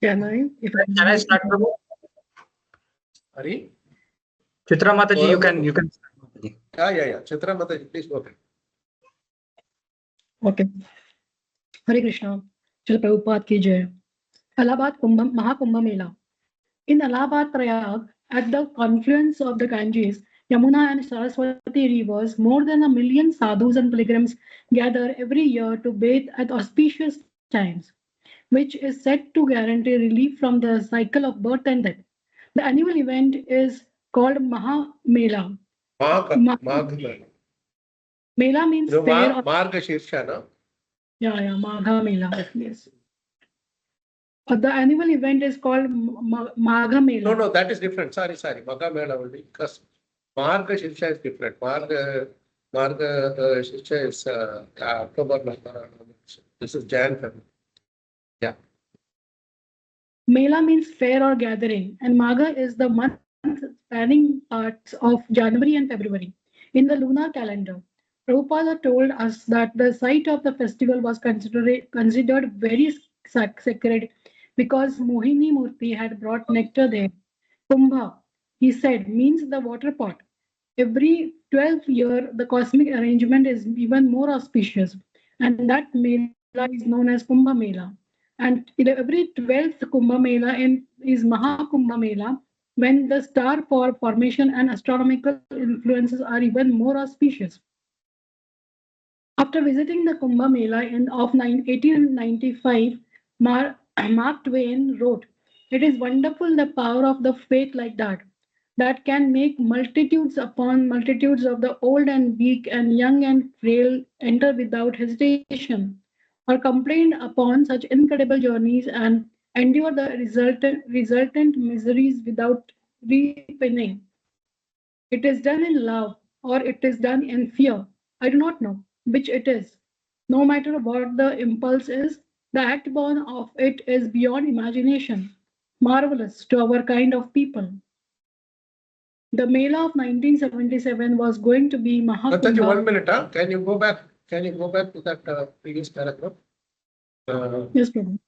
Can I? Can I start, Prabhu? Hari? Chitra Mataji, you can start. Mataji. Yeah. Chitra Mataji, please go ahead. Okay. Hare Krishna. Chal Prabhupada ki jai. Allahabad Mahakumbh Mela. In Allahabad Prayag, at the confluence of the Ganges, Yamuna and Saraswati rivers, more than 1 million sadhus and pilgrims gather every year to bathe at auspicious times, which is said to guarantee relief from the cycle of birth and death. The annual event is called Maha Mela. Mela means fair. Marga Shirsha, no? Yeah, Magha Mela, yes. The annual event is called Magha Mela. No, that is different. Sorry. Magha Mela will be because Marga Shirsha is different. Marga Shirsha is October, November. This is Jan, February. Yeah. Mela means fair or gathering, and Magha is the month spanning parts of January and February in the lunar calendar. Prabhupada told us that the site of the festival was considered very sacred because Mohini Murti had brought nectar there. Kumbha, he said, means the water pot. Every 12th year, the cosmic arrangement is even more auspicious, and that Mela is known as Kumbha Mela. And every 12th Kumbha Mela is Mahakumbha Mela, when the star formation and astronomical influences are even more auspicious. After visiting the Kumbh Mela of 1895, Mark Twain wrote, "It is wonderful the power of the faith like that can make multitudes upon multitudes of the old and weak and young and frail enter without hesitation, or complain upon such incredible journeys and endure the resultant miseries without repining. It is done in love, or it is done in fear. I do not know which it is. No matter what the impulse is, the act born of it is beyond imagination, marvelous to our kind of people." The Mela of 1977 was going to be Mataji, Mahakumbha. 1 minute. Can you go back? To that previous paragraph? Yes, Prabhu.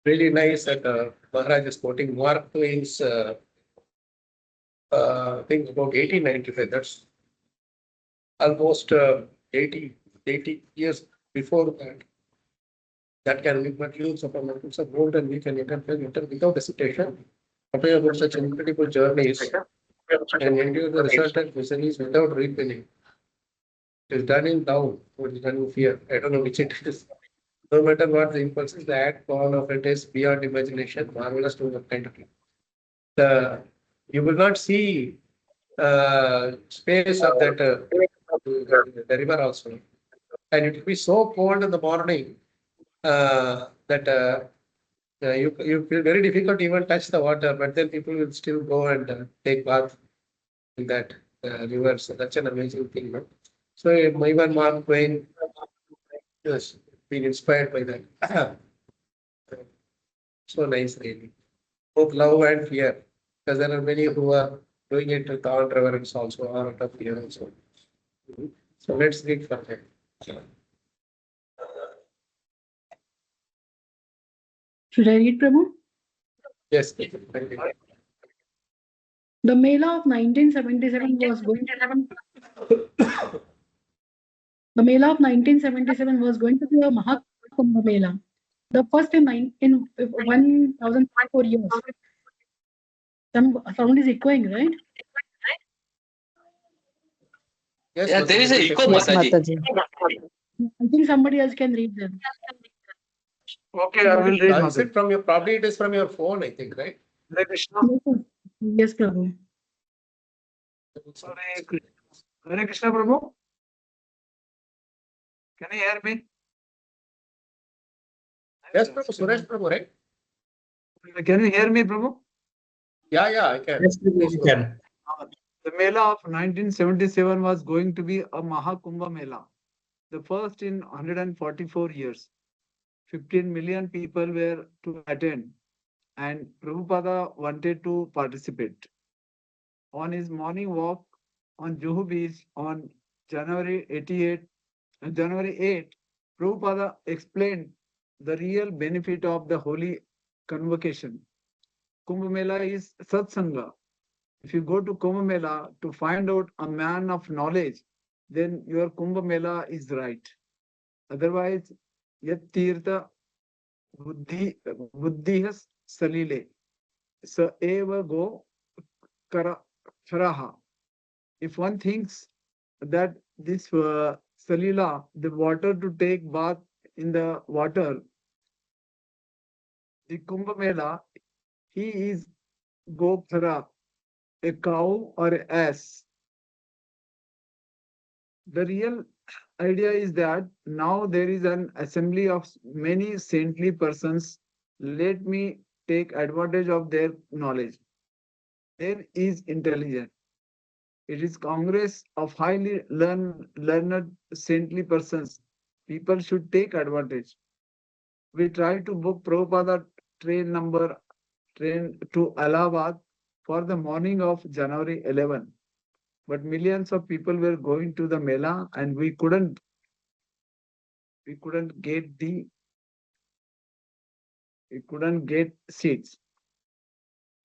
Really nice that Maharaj is quoting Mark Twain's thing about 1895. That's almost 80 years before that. That can be materials of a gold, and we can enter without hesitation. Prepare about such incredible journeys and endure the resultant miseries without repining. It is done in doubt, or it is done in fear. I don't know which it is. No matter what the impulses, the act born of it is beyond imagination, marvelous to the kind of it. You will not see space of that the river also, and it will be so cold in the morning that you feel very difficult to even touch the water, but then people will still go and take bath in that river. So that's an amazing thing, no? So even Mark Twain has been inspired by that. So nice, really. Both love and fear, because there are many who are doing it without reverence also, or out of fear also. So let's read from there. Should I read, Prabhu? Yes, thank you. The Mela of 1977 was going The Mela of 1977 was going to be a Mahakumbh Mela, the first in 1,004 years. Some sound is echoing, right? Yes, Yeah, there is a echo, Yes, Mataji. Mataji. I think somebody else can read them. Okay, I will read, Is it Mataji. from your, probably it is from your phone, I think, right? Hare Krishna. Yes, Prabhu. Hare Krishna. Hare Krishna, Prabhu. Can you hear me? Yes, Prabhu, Suresh Prabhu, right? Can you hear me, Prabhu? Yeah, I can. Yes, please, you can. The Mela of 1977 was going to be a Mahakumbha Mela, the first in 144 years. 15 million people were to attend, and Prabhupada wanted to participate. On his morning walk on Juhu Beach on January 8, Prabhupada explained the real benefit of the holy convocation. Kumbh Mela is satsanga. If you go to Kumbh Mela to find out a man of knowledge, then your Kumbh Mela is right. Otherwise, yat tirtha buddhihas salile sa eva go karaha. If one thinks that this salila, the water to take bath in the water, the Kumbh Mela, he is Gopthara, a cow or a ass. The real idea is that now there is an assembly of many saintly persons. Let me take advantage of their knowledge. There is intelligence. It is Congress of highly learned saintly persons. People should take advantage. We tried to book Prabhupada train to Allahabad for the morning of January 11. But millions of people were going to the Mela and we couldn't get seats.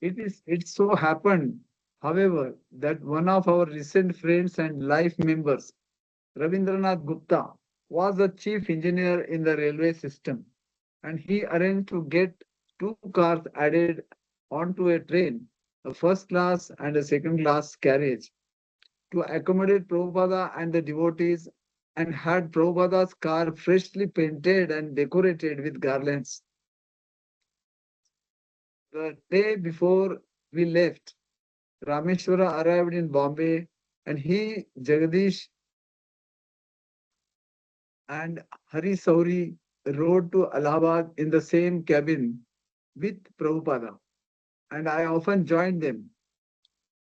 It so happened, however, that one of our recent friends and life members, Ravindranath Gupta, was the chief engineer in the railway system, and he arranged to get two cars added onto a train, a first class and a second class carriage, to accommodate Prabhupada and the devotees, and had Prabhupada's car freshly painted and decorated with garlands. The day before we left, Rameshwara arrived in Bombay, and he, Jagadish, and Hari Sauri rode to Allahabad in the same cabin with Prabhupada, and I often joined them.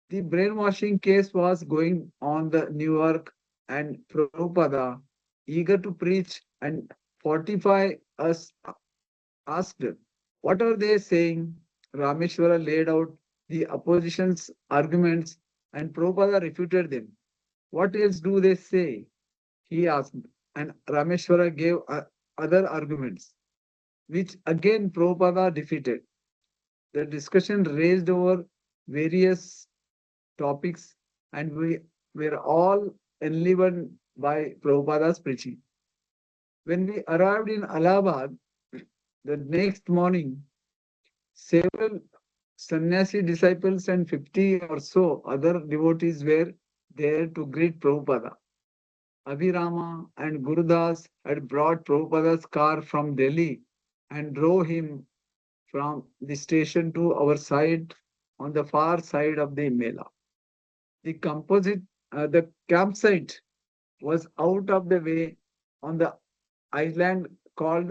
The brainwashing case was going on the New York, and Prabhupada, eager to preach and fortify us, asked, "What are they saying?" Rameshwara laid out the opposition's arguments, and Prabhupada refuted them. "What else do they say?" he asked, and Rameshwara gave other arguments, which again Prabhupada defeated. The discussion raised over various topics, and we were all enlivened by Prabhupada's preaching. When we arrived in Allahabad the next morning, several sannyasi disciples and 50 or so other devotees were there to greet Prabhupada. Abhirama and Gurudas had brought Prabhupada's car from Delhi and drove him from the station to our side on the far side of the Mela. The campsite was out of the way on the island called.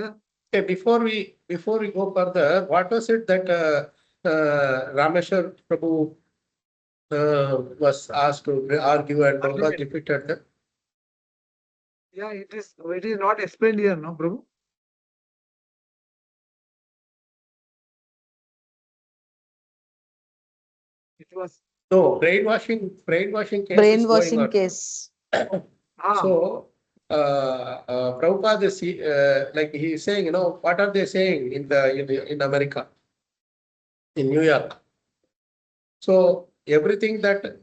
Okay, before we go further, what was it that Rameshwar Prabhu was asked to argue and Prabhupada defeated them? Yeah, it is not explained here, no, Prabhu? It was No, brainwashing case is going Brainwashing on. case. So, Prabhupada is like he is saying, what are they saying in America, in New York? So everything that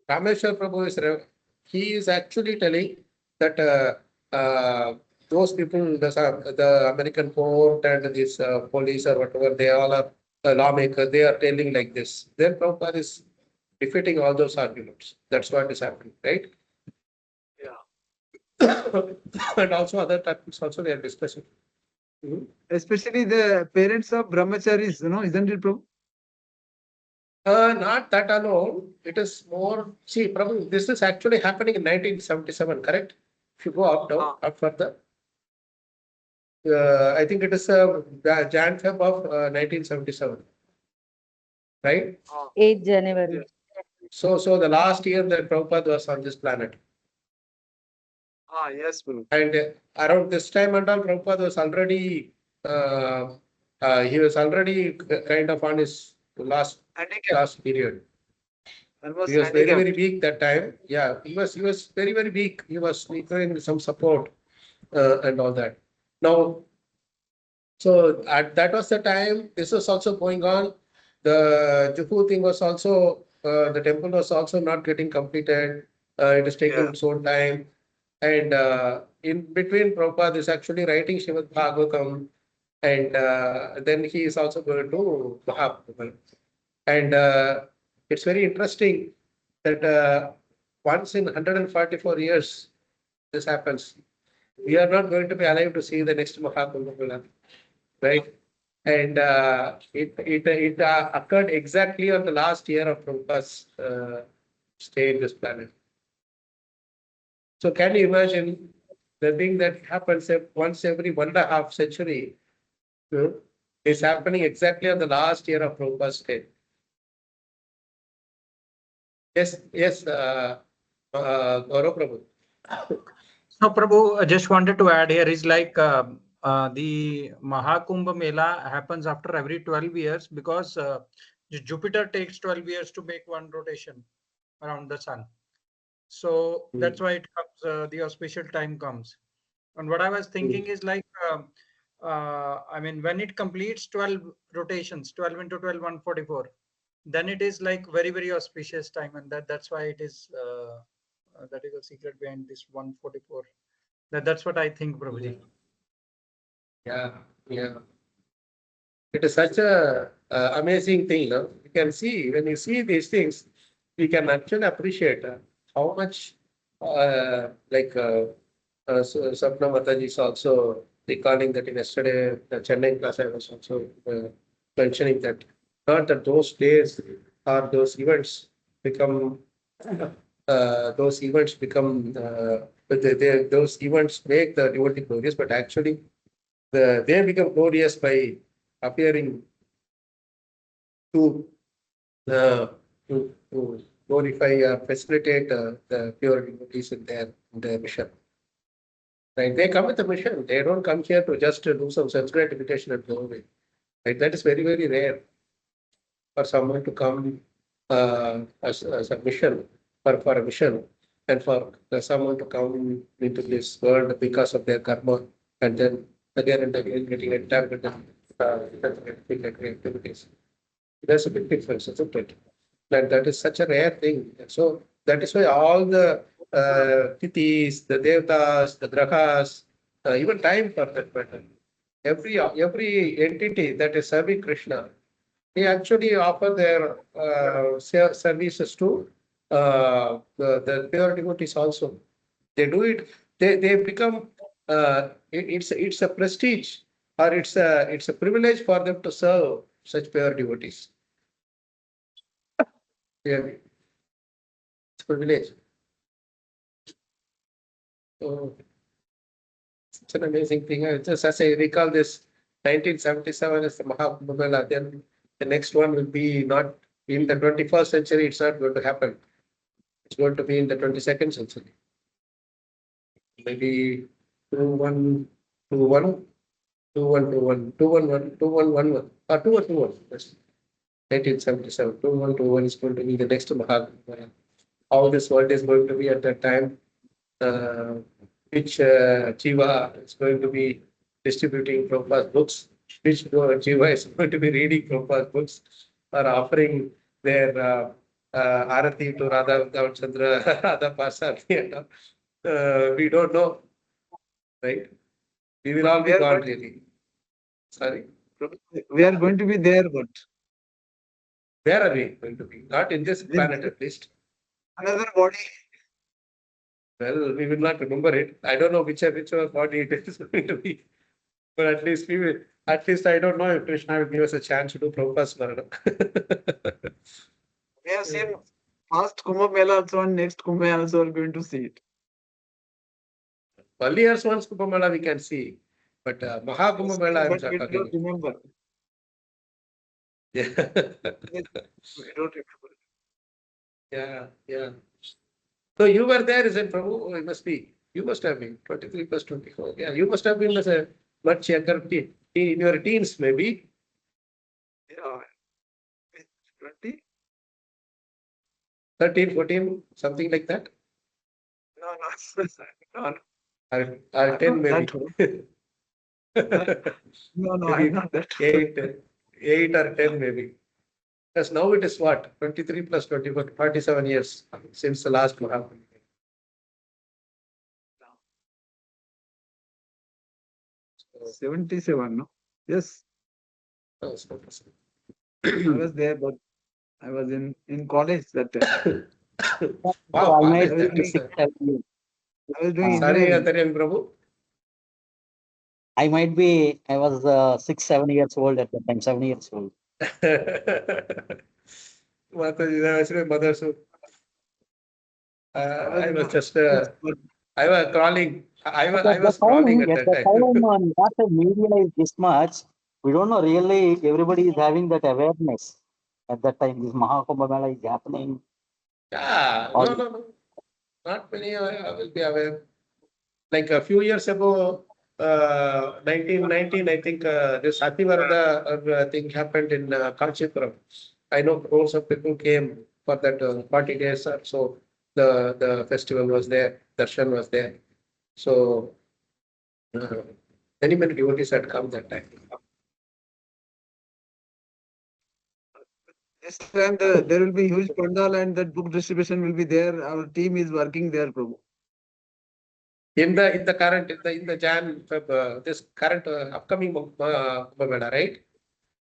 Rameshwar Prabhu he is actually telling that those people, the American court and this police or whatever, they all are lawmakers, they are telling like this. Then Prabhupada is defeating all those arguments. That's what is happening, right? Yeah. And also other topics also they are discussing. Especially the parents of brahmacharis, isn't it, Prabhu? Not that alone. It is more. See, Prabhu, this is actually happening in 1977, correct? If you go up further, I think it is Jan Feb of 1977, right? 8 January. So the last year that Prabhupada was on this planet. Yes, Prabhu. And around this time and all, Prabhupada was already, he was already kind of on his last period. He was very, very weak that time. Yeah, he was very, very weak. He was requiring some support and all that. Now, So that was the time. This was also going on. The Juhu thing was also the temple was also not getting completed. It is taking its own time. And in between, Prabhupada is actually writing Srimad Bhagavatam, and then he is also going to Mahaprabhu. And it's very interesting that once in 144 years this happens. We are not going to be alive to see the next Mahakumbh, right? And it occurred exactly on the last year of Prabhupada's stay in this planet. So can you imagine the thing that happens once every 1.5 century is happening exactly on the last year of Prabhupada's stay? Yes, yes, Gaurav Prabhu. So, Prabhu, I just wanted to add here is like the Mahakumbh Mela happens after every 12 years because Jupiter takes 12 years to make one rotation around the sun. So that's why it comes, the auspicial time comes. And what I was thinking is like, I mean, when it completes 12 rotations, 12 into 12, 144, then it is like very, very auspicious time. And that's why it is, that is the secret behind this 144. That's what I think, Prabhuji. Yeah, yeah. It is such a amazing thing. No? You can see when you see these things, we can actually appreciate how much Sapna Mataji is also recalling that in yesterday the Chennai class I was also mentioning that not that those days or those events become those events make the devotee glorious, but actually they become glorious by appearing to glorify facilitate the pure devotees in their mission. Right? They come with a mission. They don't come here to just do some self gratification and go away. Right? That is very, very rare for someone to come as a mission, for a mission, and for someone to come into this world because of their karma, and then again and again getting entangled in activities. There's a big difference, isn't it? That is such a rare thing. So that is why all the tithis, the devtas, the grahas, even time for that matter, every entity that is serving Krishna, they actually offer their services to the pure devotees also. They do it. They become. It's a prestige, or it's a privilege for them to serve such pure devotees. Really, it's a privilege. So it's an amazing thing. Just as I recall this 1977 as the Mahakumbh Mela, then the next one will be not in the 21st century, it's not going to happen. It's going to be in the 22nd century. Maybe 2121, 2121, 2111, or 2121. That's 1977. 2121 is going to be the next Mahakumbh Mela. How this world is going to be at that time, which Jiva is going to be distributing Prabhupada's books, which Jiva is going to be reading Prabhupada's books, or offering their Arati to Radha Chandra, Radha Parsati. We don't know, right? We will all be gone, really. Sorry. We are going to be there, but Where are we going to be? Not in this planet, at least. another body. Well, we will not remember it. I don't know whichever body it is going to be. But at least we will. At least I don't know if Krishna will give us a chance to do Prabhupada's Smranam. We have seen past Kumbh Mela also and next Kumbh Mela also are going to see it. Early years once Kumbh Mela we can see, but Mahakumbh Mela I'm But we talking don't remember. Yeah. We don't remember. Yeah, yeah. So you were there, is it, Prabhu? Oh, it must be. You must have been 23 plus 24. Yeah, you must have been as a much younger teen, in your teens, maybe. Yeah. 20? 13, 14, something like that. No, no. No, no. Or 10, maybe. That No, no, Maybe I'm not that. 8 or 10 maybe. Because now it is what? 23 plus 24, 47 years since the last Mahakumbh. 77, no? Yes, I was there, but I was in college that time. Wow, I college might that be is. 6, 7 years. I was doing Sorry, engineering. Atharyan Prabhu. I was 6, 7 years old at the time, 7 years old. Mataji, that was my mother. So I was I in was just, college, but I was crawling. But I was crawling at at that the time. time, not the media is this much. We don't know really. Everybody is having that awareness at that time. This Mahakumbh Mela is happening. Yeah, All no. Not many will be aware. Like a few years ago, 1919, I think this Ativarada thing happened in Kalacakra. I know crores of people came for that 40 days or so. The festival was there, darshan was there. So uh, many devotees had come that time. this time there will be huge pandal and that book distribution will be there. Our team is working there, Prabhu. In the current in the Jan this current upcoming Kumbh Mela, right?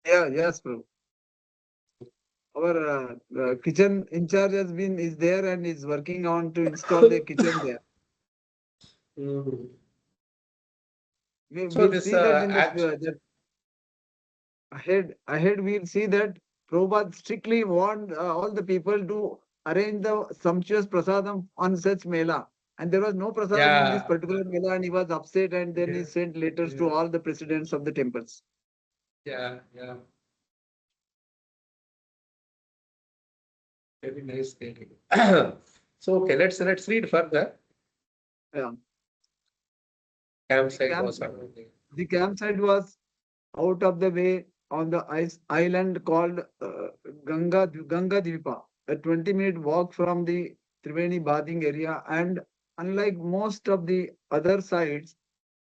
Yeah, yes, Prabhu. Our kitchen in charge is there and is working on to install the kitchen there. Mm. We So will this see that in the act. that ahead we'll see that Prabhupada strictly warned all the people to arrange the sumptuous prasadam on such mela. And there was no prasadam in this Yeah, particular mela, and he was upset, and then he yeah, sent letters to yeah, all the presidents of the temples. yeah. Very nice thing. So okay, let's read further. Yeah. The Campsite camp was happening. the campsite was out of the way on the island called Ganga Dvipa, a 20-minute walk from the Triveni bathing area, and unlike most of the other sites,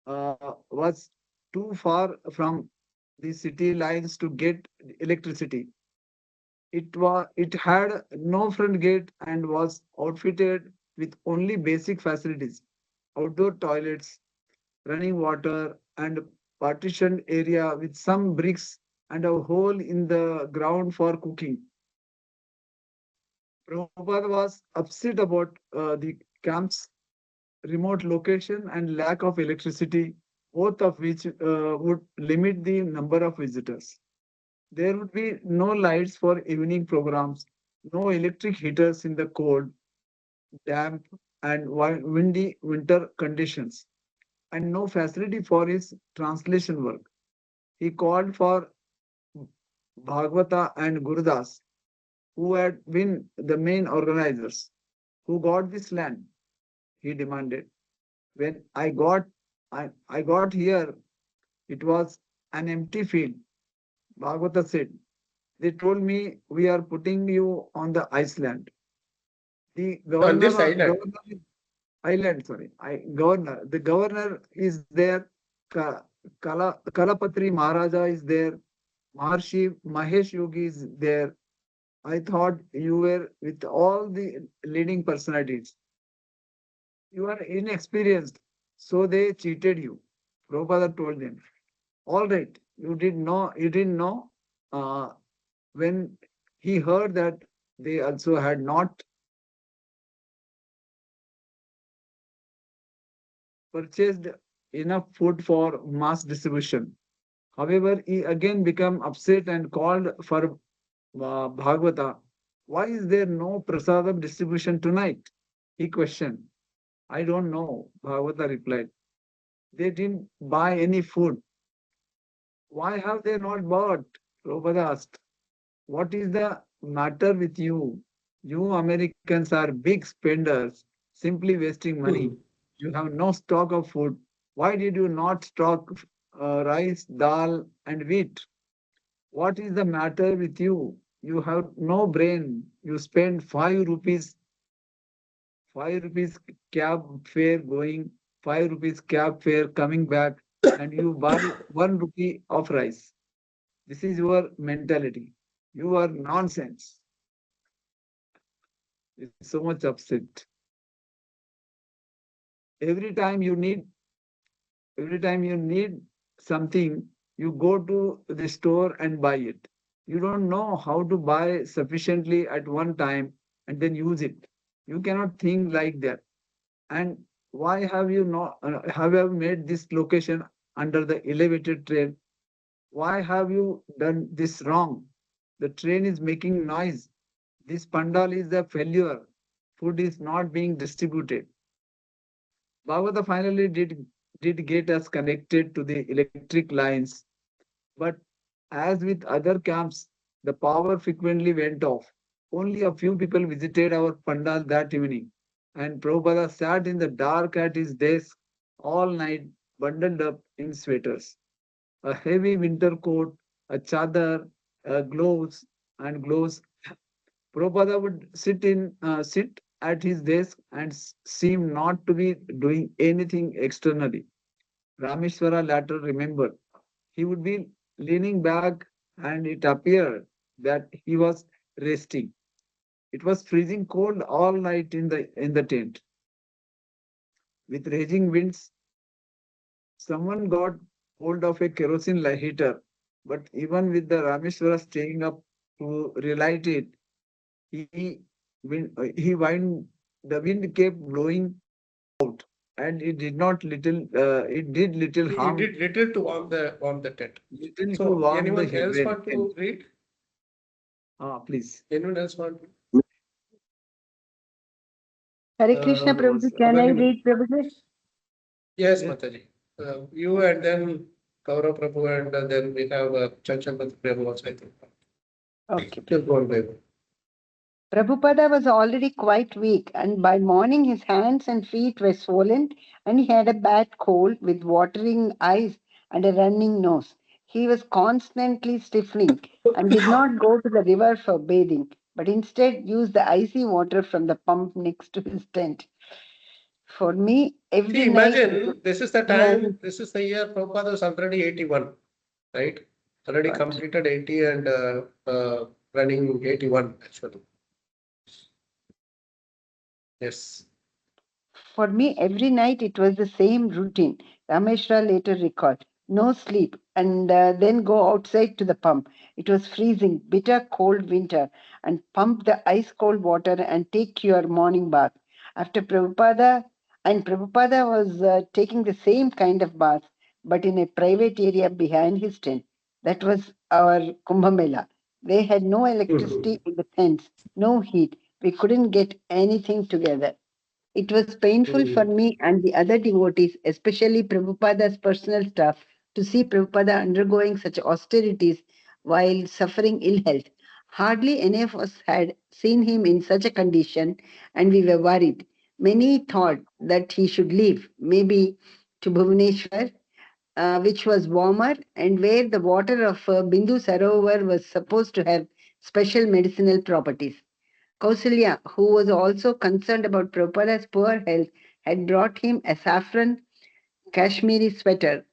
was too far from the city lines to get electricity. It had no front gate and was outfitted with only basic facilities: outdoor toilets, running water, and partitioned area with some bricks and a hole in the ground for cooking. Prabhupada was upset about the camp's remote location and lack of electricity, both of which would limit the number of visitors. There would be no lights for evening programs, no electric heaters in the cold, damp, and windy winter conditions, and no facility for his translation work. He called for Bhagavata and Gurudas, who had been the main organizers. Who got this land? He demanded. When I got here, it was an empty field. Bhagavata said. They told me we are putting you on the Iceland. The On this governor, island. island, sorry, governor. The governor is there. Kalapatri Maharaja is there. Maharshi Mahesh Yogi is there. I thought you were with all the leading personalities. You are inexperienced, so they cheated you. Prabhupada told them. All right, you didn't know. When he heard that they also had not purchased enough food for mass distribution. However, he again became upset and called for Bhagavata. Why is there no prasadam distribution tonight? He questioned. I don't know, Bhagavata replied. They didn't buy any food. Why have they not bought? Prabhupada asked. What is the matter with you? You Americans are big spenders, simply wasting money. You have no stock of food. Why did you not stock rice, dal, and wheat? What is the matter with you? You have no brain. You spend 5 rupees cab fare going, 5 rupees cab fare coming back. and you buy 1 rupee of rice. This is your mentality. You are nonsense. It's so much upset. Every time you need, every time you need something, you go to the store and buy it. You don't know how to buy sufficiently at one time and then use it. You cannot think like that. And why have you not have you made this location under the elevated train? Why have you done this wrong? The train is making noise. This pandal is a failure. Food is not being distributed. Bhagavata finally did get us connected to the electric lines, but as with other camps, the power frequently went off. Only a few people visited our pandal that evening, and Prabhupada sat in the dark at his desk all night, bundled up in sweaters, a heavy winter coat, a chadar, gloves, and gloves. Prabhupada would sit at his desk and seem not to be doing anything externally. Rameshwara later remembered he would be leaning back, and it appeared that he was resting. It was freezing cold all night in the tent. With raging winds, someone got hold of a kerosene heater, but even with the Rameshwara staying up to relight it, he he wind the wind kept blowing out, and it did little He harm, did little to warm the tent. little to So warm the anyone else want tent. to read? Please. Anyone else want to? Hare Krishna Prabhuji, can I read Prabhuji? Yes, Yes. Mataji. You and then Kaurav Prabhu and then we have Chanchal Prabhu also, I think. Okay. Just go on, baby. Prabhupada was already quite weak, and by morning his hands and feet were swollen, and he had a bad cold with watering eyes and a running nose. He was constantly stiffening and did not go to the river for bathing, but instead used the icy water from the pump next to his tent. For me, every See, night. imagine this is the Yeah, time, this is the year Prabhupada was already 81, right? Already Right. completed 80 and running 81 actually. Yes. For me, every night it was the same routine. Rameshra later recalled. No sleep, and then go outside to the pump. It was freezing, bitter cold winter, and pump the ice cold water and take your morning bath. After Prabhupada was taking the same kind of bath, but in a private area behind his tent. That was our Kumbh Mela. They had no electricity in the tents, no heat. We couldn't get anything together. It was painful for me and the other devotees, especially Prabhupada's personal staff, to see Prabhupada undergoing such austerities while suffering ill health. Hardly any of us had seen him in such a condition, and we were worried. Many thought that he should leave, maybe to Bhubaneswar, which was warmer and where the water of Bindu Sarovar was supposed to have special medicinal properties. Kausalya, who was also concerned about Prabhupada's poor health, had brought him a saffron Kashmiri sweater.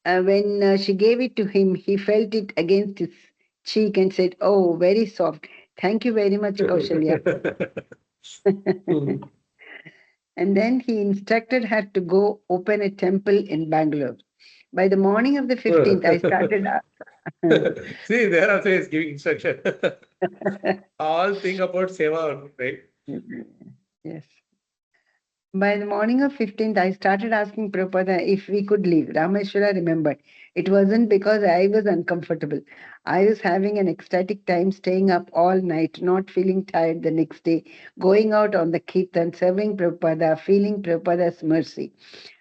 When she gave it to him, he felt it against his cheek and said, "Oh, very soft. Thank you very much, Kausalya." And then he instructed her to go open a temple in Bangalore. By the morning of the 15th, I started. See, there also is giving instruction. All think about seva, right? Yes. By the morning of 15th, I started asking Prabhupada if we could leave. Rameshwara remembered. It wasn't because I was uncomfortable. I was having an ecstatic time staying up all night, not feeling tired the next day, going out on the kirtan, serving Prabhupada, feeling Prabhupada's mercy.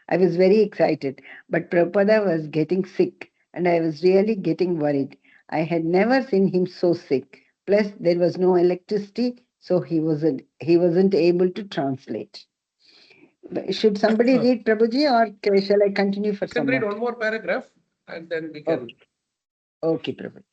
I was very excited, but Prabhupada was getting sick, and I was really getting worried. I had never seen him so sick. Plus, there was no electricity, so he wasn't able to translate. Should somebody read Prabhuji, or shall I continue for You can some read more? one more paragraph and then we can. Okay, okay, Prabhuji.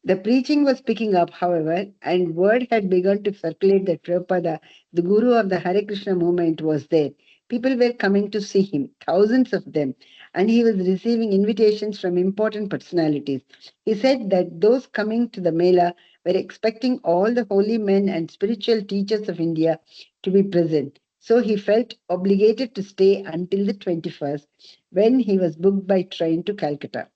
The preaching was picking up, however, and word had begun to circulate that Prabhupada, the guru of the Hare Krishna movement, was there. People were coming to see him, thousands of them, and he was receiving invitations from important personalities. He said that those coming to the Mela were expecting all the holy men and spiritual teachers of India to be present. So he felt obligated to stay until the 21st, when he was booked by train to Calcutta.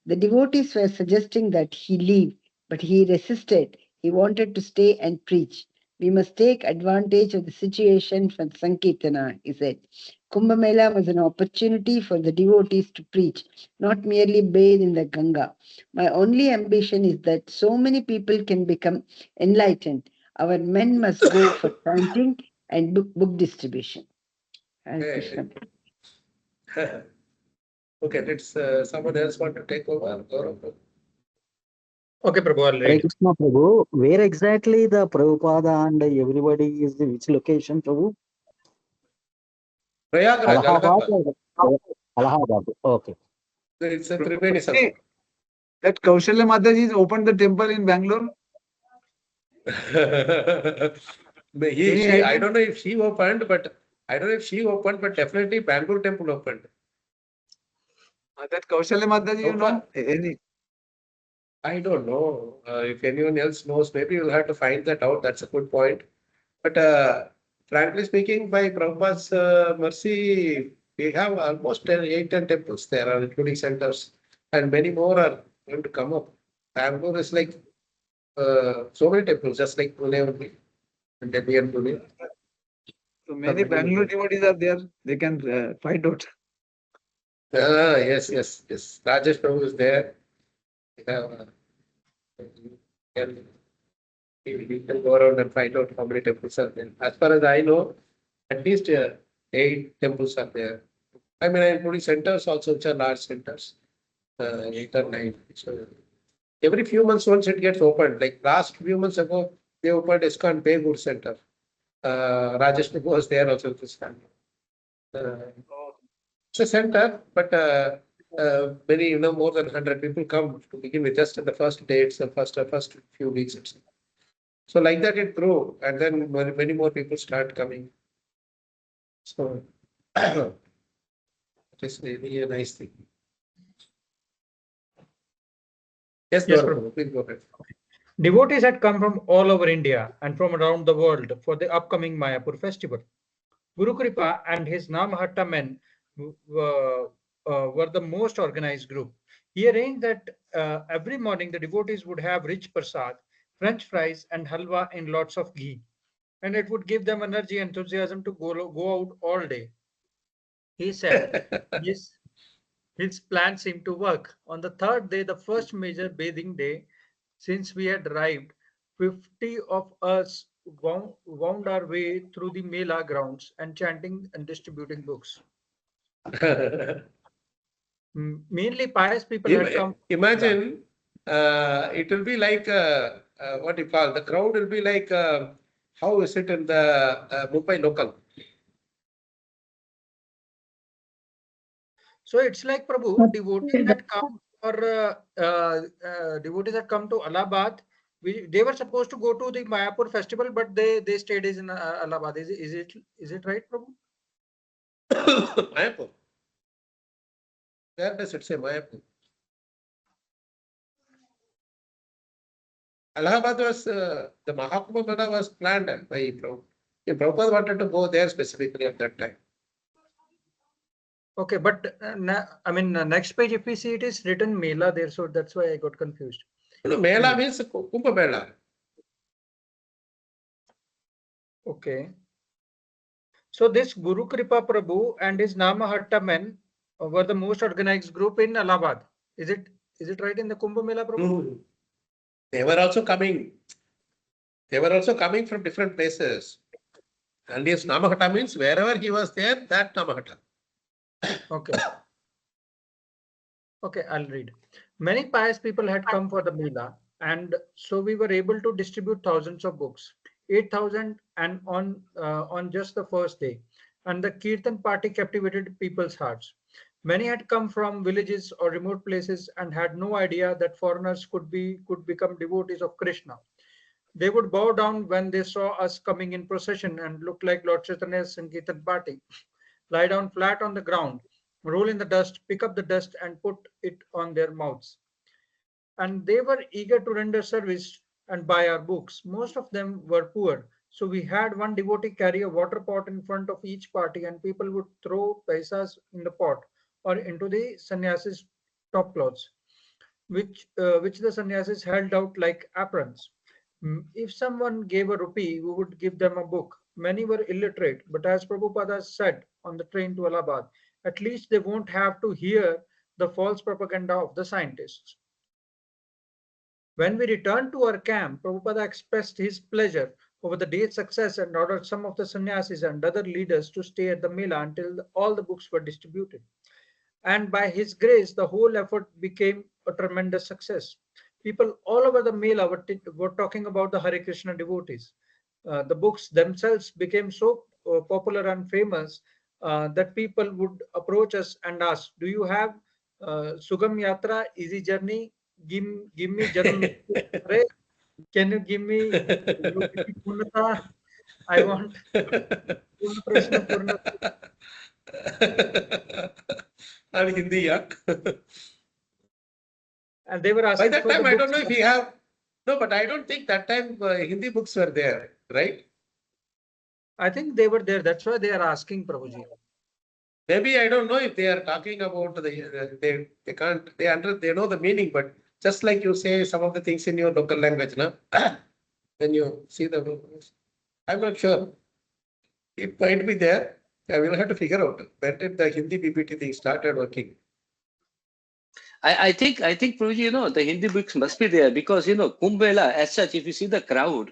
The devotees were suggesting that he leave, but he resisted. He wanted to stay and preach. We must take advantage of the situation for Sankirtana, he said. Kumbh Mela was an opportunity for the devotees to preach, not merely bathe in the Ganga. My only ambition is that so many people can become enlightened. Our men must go for chanting and book distribution. Hare Krishna. Okay, let's someone else want to take over. Gaurav? Okay, Prabhu, I'll Hare read. Krishna Prabhu, where exactly the Prabhupada and everybody is the which location, Prabhu? Prayagraj, Allahabad? Allahabad. Allahabad. Okay. It's a Triveni See, Samgam. that Kaushalya Mataji opened the temple in Bangalore. Any I idea? don't know if she opened, but definitely Bangalore temple opened. That Kaushalya Mataji, you know? Any? I don't know. If anyone else knows, maybe you'll have to find that out. That's a good point. But frankly speaking, by Prabhupada's mercy, we have almost 8-10 temples there, including centers, and many more are going to come up. Bangalore is like so many temples, just like Pune only, and Delhi and Pune. So many Bangalore devotees are there. They can find out. Yes. Rajesh Prabhu is there. We have, we can go around and find out how many temples are there. As far as I know, at least 8 temples are there. I mean, including centers also, which are large centers, 8 or 9. So every few months once it gets opened. Like last few months ago, they opened ISKCON Paygur Center. Rajesh Prabhu was there also with his family. It's a center, but many, more than 100 people come to begin with just in the first day, it's the first few weeks. So like that it grew, and then many more people start coming. So it is really a nice thing. Yes, Yes, Gaurav, Prabhu. please go ahead. Devotees had come from all over India and from around the world for the upcoming Mayapur festival. Guru Kripa and his Namahatta men were the most organized group. He arranged that every morning the devotees would have rich prasad, French fries, and halwa in lots of ghee, and it would give them energy and enthusiasm to go out all day. He said, yes, his plan seemed to work. On the third day, the first major bathing day since we had arrived, 50 of us wound our way through the Mela grounds and chanting and distributing books. Mainly pious people had come. Imagine it will be like what you call the crowd will be like how is it in the Mumbai local? So it's like Prabhu, devotees had come devotees had come to Allahabad. They were supposed to go to the Mayapur festival, but they stayed in Allahabad. Is it right, Prabhu? Mayapur. Where does it say Mayapur? Allahabad was the Mahakumbh Mela was planned by Prabhupada. Prabhupada wanted to go there specifically at that time. Okay, but next page, if we see, it is written Mela there, so that's why I got confused. No, Mela means Kumbh Mela. Okay. So this Guru Kripa Prabhu and his Namahatta men were the most organized group in Allahabad. Is it right in the Kumbh Mela, Prabhu? They were also coming. They were also coming from different places. And his Namahatta means wherever he was there, that Namahatta. Okay. Okay, I'll read. Many pious people had come for the Mela, and so we were able to distribute thousands of books, 8,000 and on just the first day. And the Kirtan party captivated people's hearts. Many had come from villages or remote places and had no idea that foreigners could become devotees of Krishna. They would bow down when they saw us coming in procession and look like Lord Chaitanya's Sankirtan party. lie down flat on the ground, roll in the dust, pick up the dust and put it on their mouths. And they were eager to render service and buy our books. Most of them were poor, so we had one devotee carry a water pot in front of each party, and people would throw paisas in the pot or into the sannyasis' top clothes, which the sannyasis held out like aprons. If someone gave a rupee, we would give them a book. Many were illiterate, but as Prabhupada said on the train to Allahabad, at least they won't have to hear the false propaganda of the scientists. When we returned to our camp, Prabhupada expressed his pleasure over the day's success and ordered some of the sannyasis and other leaders to stay at the Mela until all the books were distributed. And by his grace, the whole effort became a tremendous success. People all over the Mela were talking about the Hare Krishna devotees. The books themselves became so popular and famous that people would approach us and ask, "Do you have Sugam Yatra, Easy Journey? Give me Janam. Can you give me Purnata? I want Purna Prashna Purna." And Hindi, yeah. And they were By asking that for the time, I don't books. know if we have. No, but I don't think that time Hindi books were there, right? I think they were there. That's why they are asking, Prabhuji. Maybe I don't know if they are talking about they can't they know the meaning, but just like you say some of the things in your local language, no? When you see the books, I'm not sure. It might be there. I will have to figure out when did the Hindi PPT thing started working. I think, Prabhuji, the Hindi books must be there because, Kumbh Mela, as such, if you see the crowd,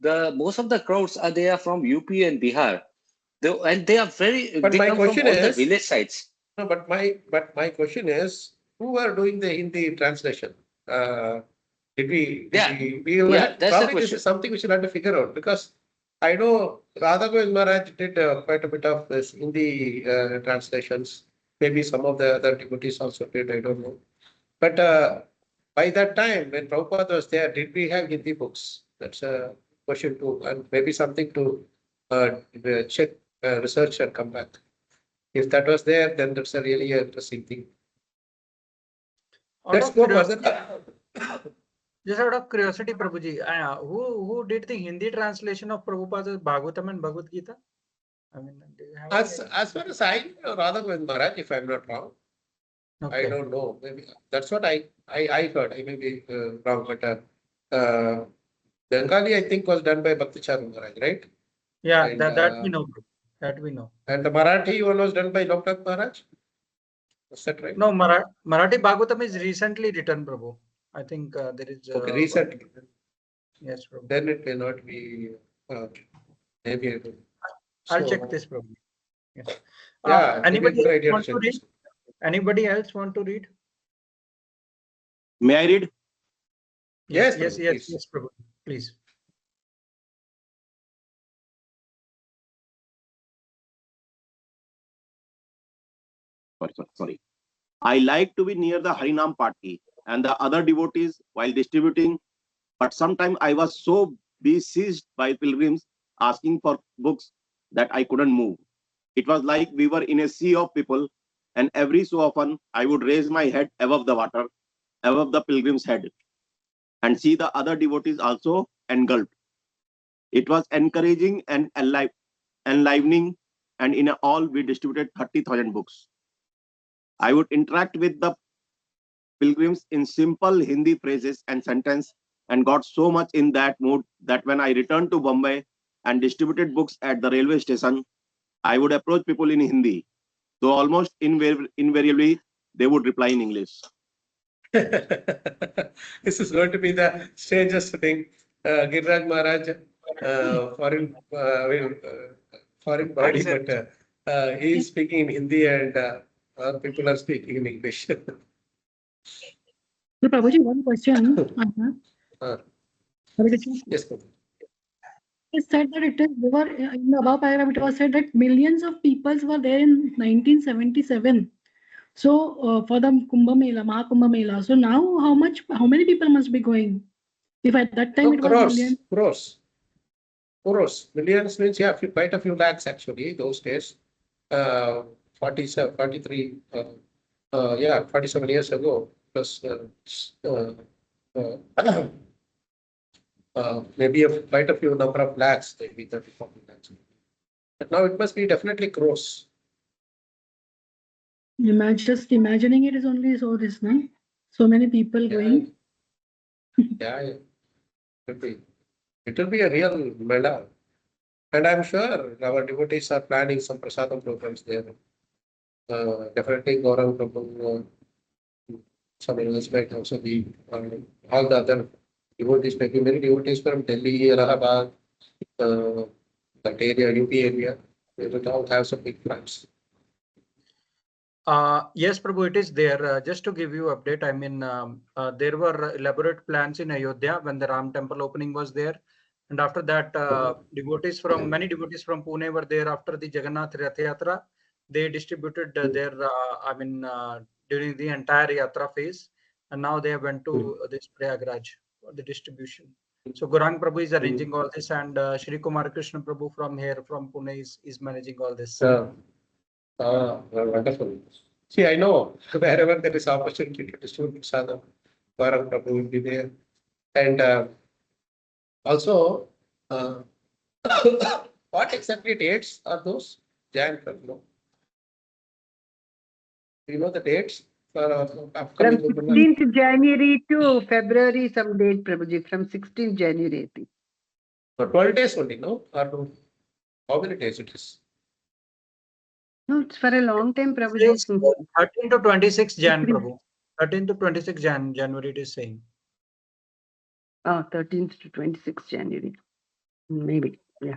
most of the crowds are there from UP and Bihar. And they are But they my come from question all the is- village sites. No, but my question is, who are doing the Hindi translation? Did we? Will Yeah, have, that's the probably this question. is something we should have to figure out because I know Radha Govind Maharaj did quite a bit of this Hindi translations. Maybe some of the other devotees also did. I don't know. But by that time, when Prabhupada was there, did we have Hindi books? That's a question too, and maybe something to check, research, and come back. If that was there, then that's a really interesting thing. Out Let's of go curiosity, further. just out of curiosity, Prabhuji, who did the Hindi translation of Prabhupada's Bhagavatam and Bhagavad Gita? I mean, do you have As far as I know, Radha Govind Maharaj, if I'm not wrong, okay. I don't know. Maybe that's what I heard. I may be wrong, but Bengali I think was done by Bhakticharan Maharaj, right? Yeah, And, that we know. That we know. And the Marathi one was done by Loknath Maharaj. Is that right? No, Marathi Bhagavatam is recently written, Prabhu. I think there is. Okay, recently. Yes, Prabhu. Then it may not be. Maybe I will. I'll So, check this, Prabhu. Yes. Yeah. Anybody maybe a good else idea want to to check read? this. Anybody else want to read? May I read? Yes, yes, Prabhu, yes, please. yes, Prabhu. Please. Sorry. I like to be near the Harinam party and the other devotees while distributing, but sometimes I was so besieged by pilgrims asking for books that I couldn't move. It was like we were in a sea of people, and every so often I would raise my head above the water, above the pilgrim's head, and see the other devotees also engulfed. It was encouraging and enlivening, and in all we distributed 30,000 books. I would interact with the pilgrims in simple Hindi phrases and sentences and got so much in that mood that when I returned to Bombay and distributed books at the railway station, I would approach people in Hindi, though almost invariably they would reply in English. This is going to be the strangest thing. Giriraj Maharaj, foreign body, but he is speaking in Hindi and people are speaking in English. So, Prabhuji, one question I have. Hare Krishna. Yes, Prabhu. It said that it is over in the above paragraph. It was said that millions of people were there in 1977. So for the Kumbh Mela, Mahakumbh Mela. So now how many people must be going? If at that time it was millions. Crores. Millions means, yeah, quite a few lakhs actually those days. 47, 43, 47 years ago, plus maybe quite a few number of lakhs, maybe 30, 40 lakhs. But now it must be definitely crores. Just imagining it is only so this, no? So many people going. Yeah. It will be a real mela. And I'm sure our devotees are planning some prasadam programs there. Definitely Gaurav Prabhu, some others might also be, all the other devotees, maybe many devotees from Delhi, Allahabad, that area, UP area, they will all have some big plans. Yes, Prabhu, it is there. Just to give you update, I mean, there were elaborate plans in Ayodhya when the Ram temple opening was there. And after that, many devotees from Pune were there after the Jagannath Rath Yatra. They distributed during the entire Yatra phase. And now they went to this Prayagraj for the distribution. So Gaurang Prabhu is arranging all this, and Shri Kumar Krishna Prabhu from here, from Pune, is managing all this. Wonderful. See, I know wherever there is opportunity to distribute sadhana, Gaurav Prabhu will be there. And also, what exactly dates are those? Jan, no? Do you know the dates for upcoming? From 16th January to February, some date, Prabhuji, from 16th January, I think. For 12 days only, no? Or no? How many days it is? No, it's for a long time, Prabhuji. 13 to 26 Jan, Prabhu. 13 to 26 January it is saying. Oh, 13th to 26th January. Maybe, yeah.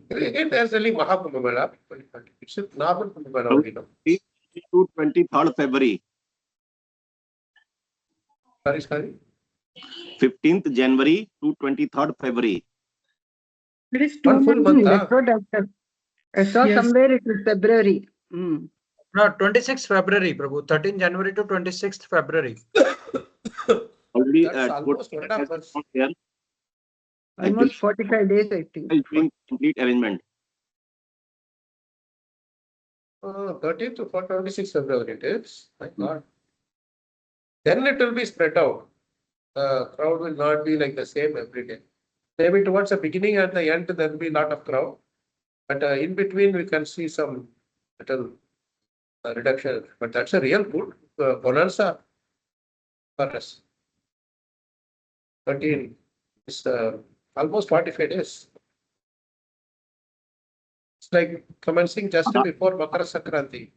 There's only Mahakumbh Mela. It's a normal Kumbh Mela only, no? To 23rd February. Sorry. 15th January to 23rd February. It is 2 1 full months. month. That's what I saw Yes. somewhere it was February. No, 26th February, Prabhu. 13 January to 26th February. Already That's almost 1.5 months. here. Almost 45 days, I think. Doing complete arrangement. 13th to 26th February it is. My God. Then it will be spread out. Crowd will not be like the same every day. Maybe towards the beginning and the end there will be a lot of crowd. But in between we can see some little reduction. But that's a real good bonanza for us. 13 is almost 45 days. It's like commencing just before Makara Sankranti.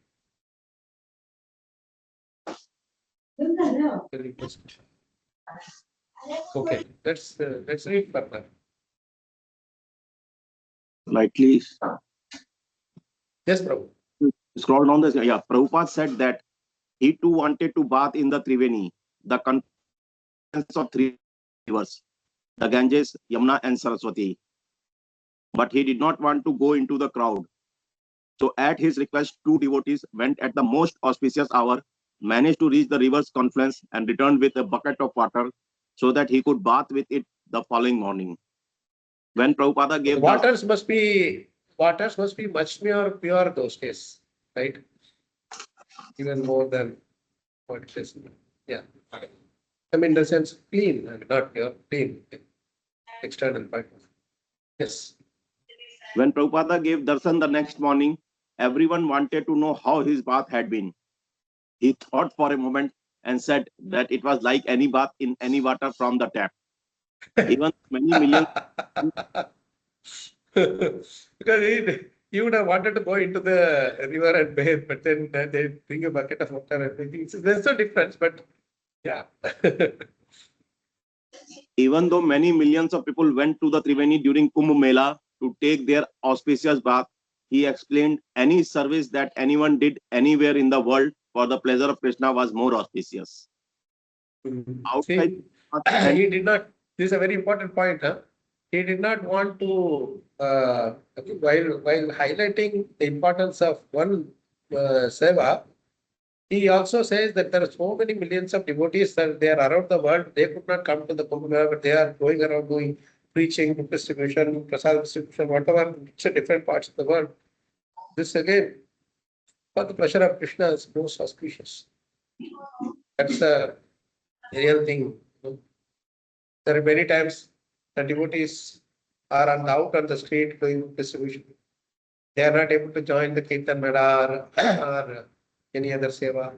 Okay, let's read further. Slightly Yes, Prabhu. scroll down this. Yeah, Prabhupada said that he too wanted to bath in the Triveni, the confluence of three rivers, the Ganges, Yamuna, and Saraswati. But he did not want to go into the crowd. So at his request, two devotees went at the most auspicious hour, managed to reach the river's confluence, and returned with a bucket of water so that he could bath with it the following morning. When Prabhupada gave Waters must be much more pure those days, right? Even more than what it is. Yeah. I mean, in the sense clean, not pure, clean. External part. Yes. When Prabhupada gave darshan the next morning, everyone wanted to know how his bath had been. He thought for a moment and said that it was like any bath in any water from the tap. Even many millions. Because he would have wanted to go into the river and bathe, but then they bring a bucket of water and everything. So there's no difference, but yeah. Even though many millions of people went to the Triveni during Kumbh Mela to take their auspicious bath, he explained any service that anyone did anywhere in the world for the pleasure of Krishna was more auspicious. Outside, he did not, this is a very important point, huh? He did not want to, while highlighting the importance of one seva, he also says that there are so many millions of devotees that they are around the world. They could not come to the Kumbh Mela, but they are going around doing preaching, book distribution, prasad distribution, whatever, it's a different parts of the world. This again, for the pleasure of Krishna is most auspicious. That's the real thing. There are many times the devotees are out on the street doing book distribution. They are not able to join the Kirtan Mela or any other seva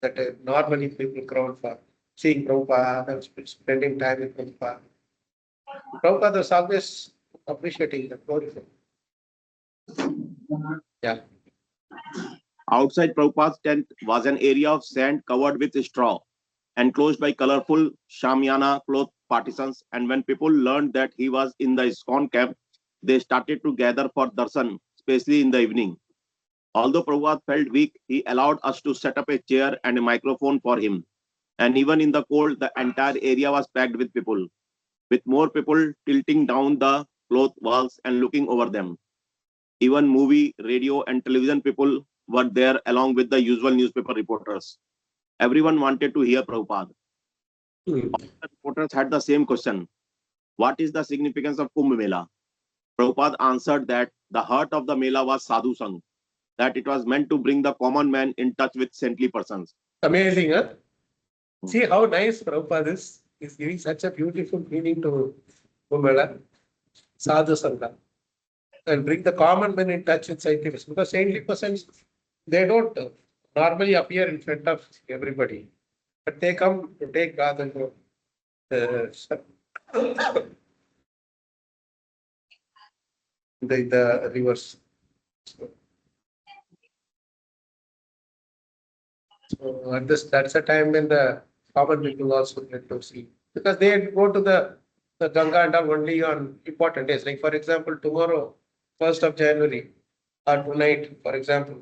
that normally people crowd for. Seeing Prabhupada and spending time with Prabhupada. Prabhupada was always appreciating the glorifying. Yeah. Outside Prabhupada's tent was an area of sand covered with straw, enclosed by colorful shamiana cloth partisans. And when people learned that he was in the ISKCON camp, they started to gather for darshan, especially in the evening. Although Prabhupada felt weak, he allowed us to set up a chair and a microphone for him. And even in the cold, the entire area was packed with people, with more people tilting down the cloth walls and looking over them. Even movie, radio, and television people were there along with the usual newspaper reporters. Everyone wanted to hear Prabhupada. All the reporters had the same question: what is the significance of Kumbh Mela? Prabhupada answered that the heart of the Mela was Sadhu Sangh, that it was meant to bring the common man in touch with saintly persons. Amazing, huh? See how nice Prabhupada is. He's giving such a beautiful meaning to Kumbh Mela, Sadhu Sangha, and bring the common man in touch with saintly persons. Because saintly persons, they don't normally appear in front of everybody, but they come to take bath and go. The rivers. So at this, that's a time when the common people also get to see, because they go to the Ganga and all only on important days. Like for example, tomorrow, 1st of January, or tonight, for example,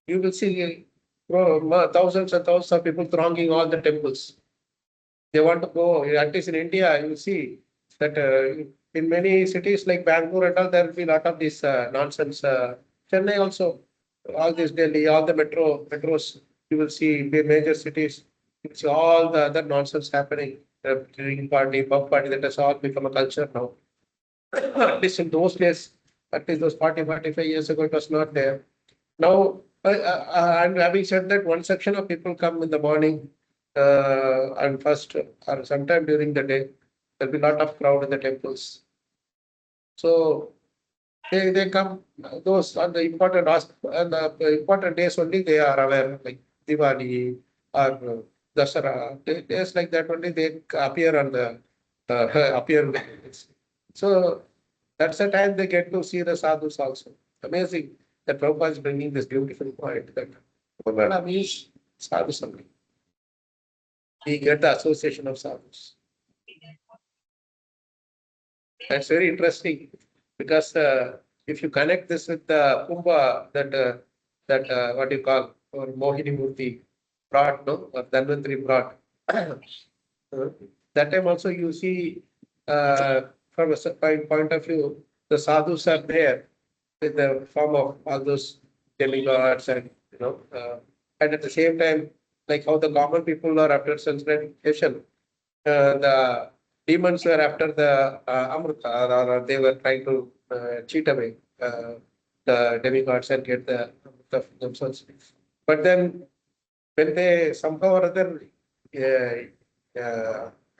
you will see thousands and thousands of people thronging all the temples. They want to go, at least in India, you see that in many cities like Bangalore and all, there will be a lot of this nonsense. Chennai also, all this Delhi, all the metros, you will see the major cities, you will see all the other nonsense happening, drinking party, pub party, that has all become a culture now. At least in those days, at least those 40, 45 years ago, it was not there. Now, and having said that, one section of people come in the morning and first or sometime during the day, there will be a lot of crowd in the temples. So they come, those on the important and the important days only they are aware, like Diwali or Dasara, days like that only they appear on the appear. So that's the time they get to see the sadhus also. Amazing that Prabhupada is bringing this beautiful point that Prabhupada means sadhus only. We get the association of sadhus. That's very interesting because if you connect this with the Kumbha that what you call or Mohini Murti brought, no, or Dhanvantari brought, that time also you see from a point of view, the sadhus are there in the form of all those demigods and and at the same time, like how the common people are after self-gratification, the demons were after the Amrita, or they were trying to cheat away the demigods and get the Amrita for themselves. But then, when they somehow or other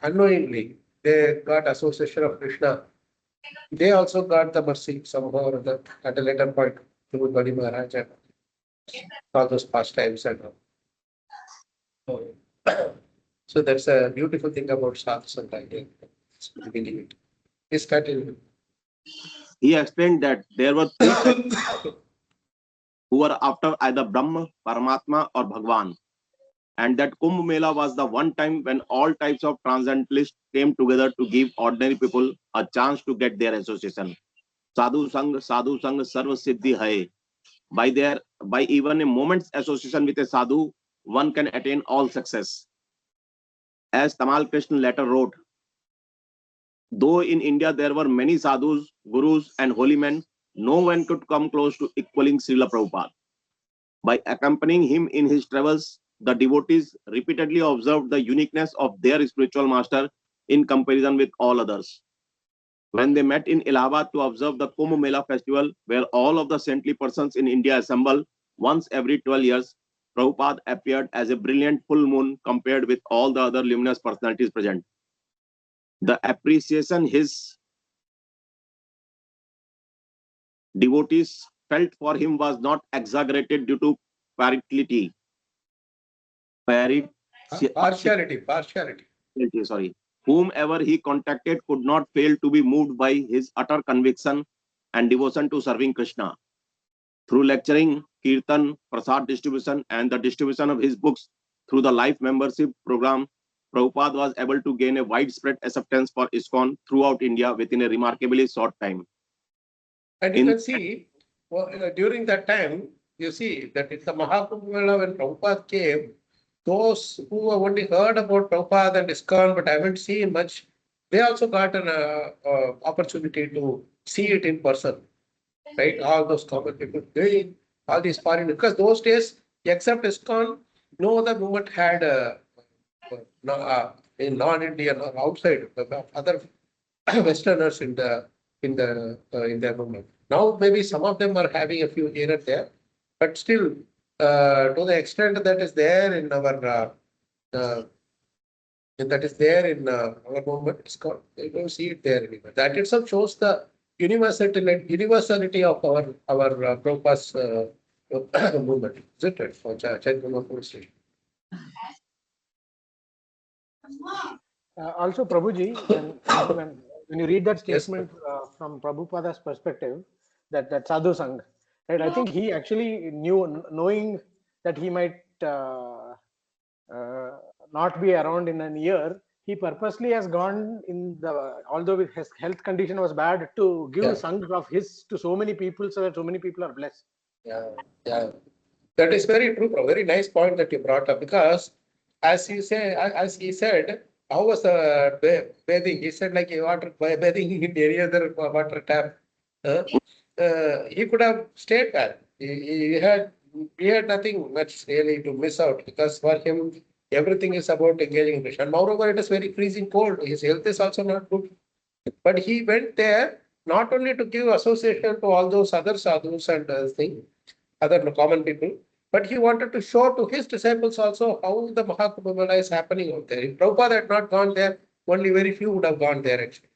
unknowingly they got association of Krishna, they also got the mercy somehow or other at a later point through Bali Maharaj and all those pastimes and all. So that's a beautiful thing about sadhu sangha. Believe it. Please continue. He explained that there were three types who were after either Brahma, Paramatma, or Bhagwan, and that Kumbh Mela was the one time when all types of transcendentalists came together to give ordinary people a chance to get their association. Sadhu Sangh, Sarva Siddhi Hai. By even a moment's association with a sadhu, one can attain all success. As Tamal Krishna later wrote, though in India there were many sadhus, gurus, and holy men, no one could come close to equaling Srila Prabhupada. By accompanying him in his travels, the devotees repeatedly observed the uniqueness of their spiritual master in comparison with all others. when they met in Allahabad to observe the Kumbh Mela festival, where all of the saintly persons in India assemble once every 12 years, Prabhupada appeared as a brilliant full moon compared with all the other luminous personalities present. The appreciation his devotees felt for him was not exaggerated due to partiality. Partiality. Sorry. Whomever he contacted could not fail to be moved by his utter conviction and devotion to serving Krishna. Through lecturing, kirtan, prasad distribution, and the distribution of his books through the life membership program, Prabhupada was able to gain a widespread acceptance for ISKCON throughout India within a remarkably short time. And you can see, during that time, you see that in the Mahakumbh Mela, when Prabhupada came, those who have only heard about Prabhupada and ISKCON but haven't seen much, they also got an opportunity to see it in person. Right? All those common people doing all these foreign, because those days, except ISKCON, no other movement had in non-Indian or outside other Westerners in their movement. Now maybe some of them are having a few here and there, but still to the extent that is there in our movement, it's called, you don't see it there anymore. That itself shows the universality of our Prabhupada's movement, isn't it? For Chaitanya Police Station. Also, Prabhuji, when you read that statement from Prabhupada's perspective, that sadhu sang, right? I think he actually knew, knowing that he might not be around in a year, he purposely has gone in although his health condition was bad, to give sang of his to so many people, so that so many people are blessed. Yeah. That is very true, bro. Very nice point that you brought up, because as he said, how was the bathing? He said like bathing in any other water tap. He could have stayed back. He had nothing much really to miss out, because for him everything is about engaging in Krishna. And moreover, it is very freezing cold. His health is also not good. But he went there not only to give association to all those other sadhus and other common people, but he wanted to show to his disciples also how the Mahakumbh Mela is happening out there. If Prabhupada had not gone there, only very few would have gone there actually.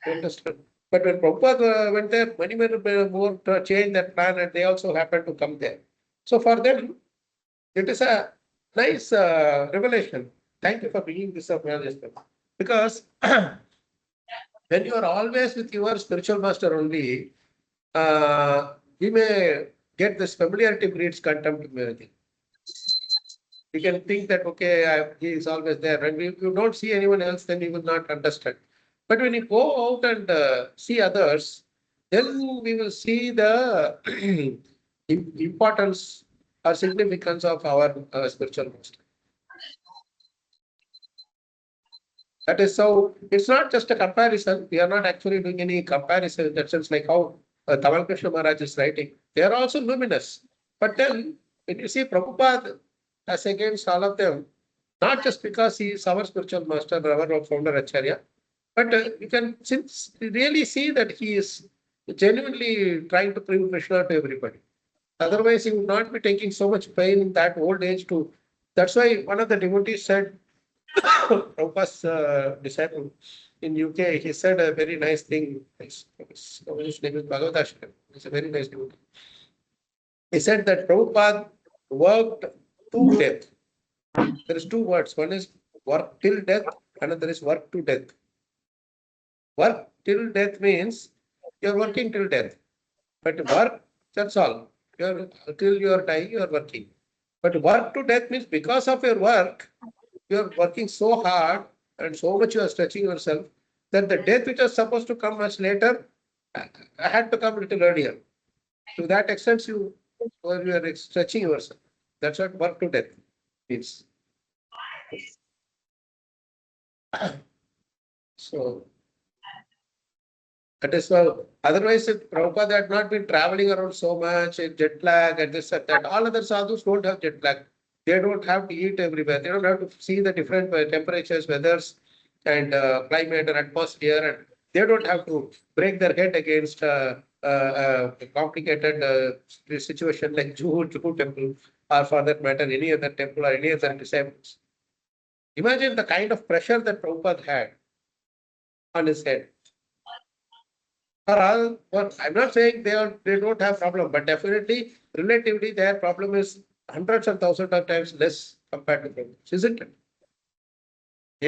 You understand? But when Prabhupada went there, many more changed that plan, and they also happened to come there. So for them, it is a nice revelation. Thank you for bringing this up, because when you are always with your spiritual master only, he may get this familiarity breeds contempt. You can think that, okay, he is always there. And if you don't see anyone else, then you will not understand. But when you go out and see others, then we will see the importance or significance of our spiritual master. That is so, it's not just a comparison. We are not actually doing any comparison in that sense, like how Tamal Krishna Maharaj is writing. They are also luminous. But then, when you see Prabhupada as against all of them, not just because he is our spiritual master, our founder Acharya, but you can really see that he is genuinely trying to bring Krishna to everybody. Otherwise, he would not be taking so much pain in that old age to. That's why one of the devotees said, Prabhupada's disciple in UK, he said a very nice thing. His name is Bhagavad. It's a very nice devotee. He said that Prabhupada worked to death. There is two words. One is work till death, another is work to death. Work till death means you're working till death. But work, that's all. Till you are dying, you are working. But work to death means because of your work, you are working so hard and so much you are stretching yourself that the death which was supposed to come much later had to come a little earlier. To that extent, you are stretching yourself. That's what work to death means. So that is why. Otherwise, if Prabhupada had not been traveling around so much, jet lag and this and that, all other sadhus don't have jet lag. They don't have to eat everywhere. They don't have to see the different temperatures, weathers, and climate and atmosphere. And They don't have to break their head against a complicated situation like Juhu temple, or for that matter, any other temple or any other disciples. Imagine the kind of pressure that Prabhupada had on his head. Well, I'm not saying they don't have problem, but definitely, relatively, their problem is hundreds and thousands of times less compared to Prabhupada, isn't it?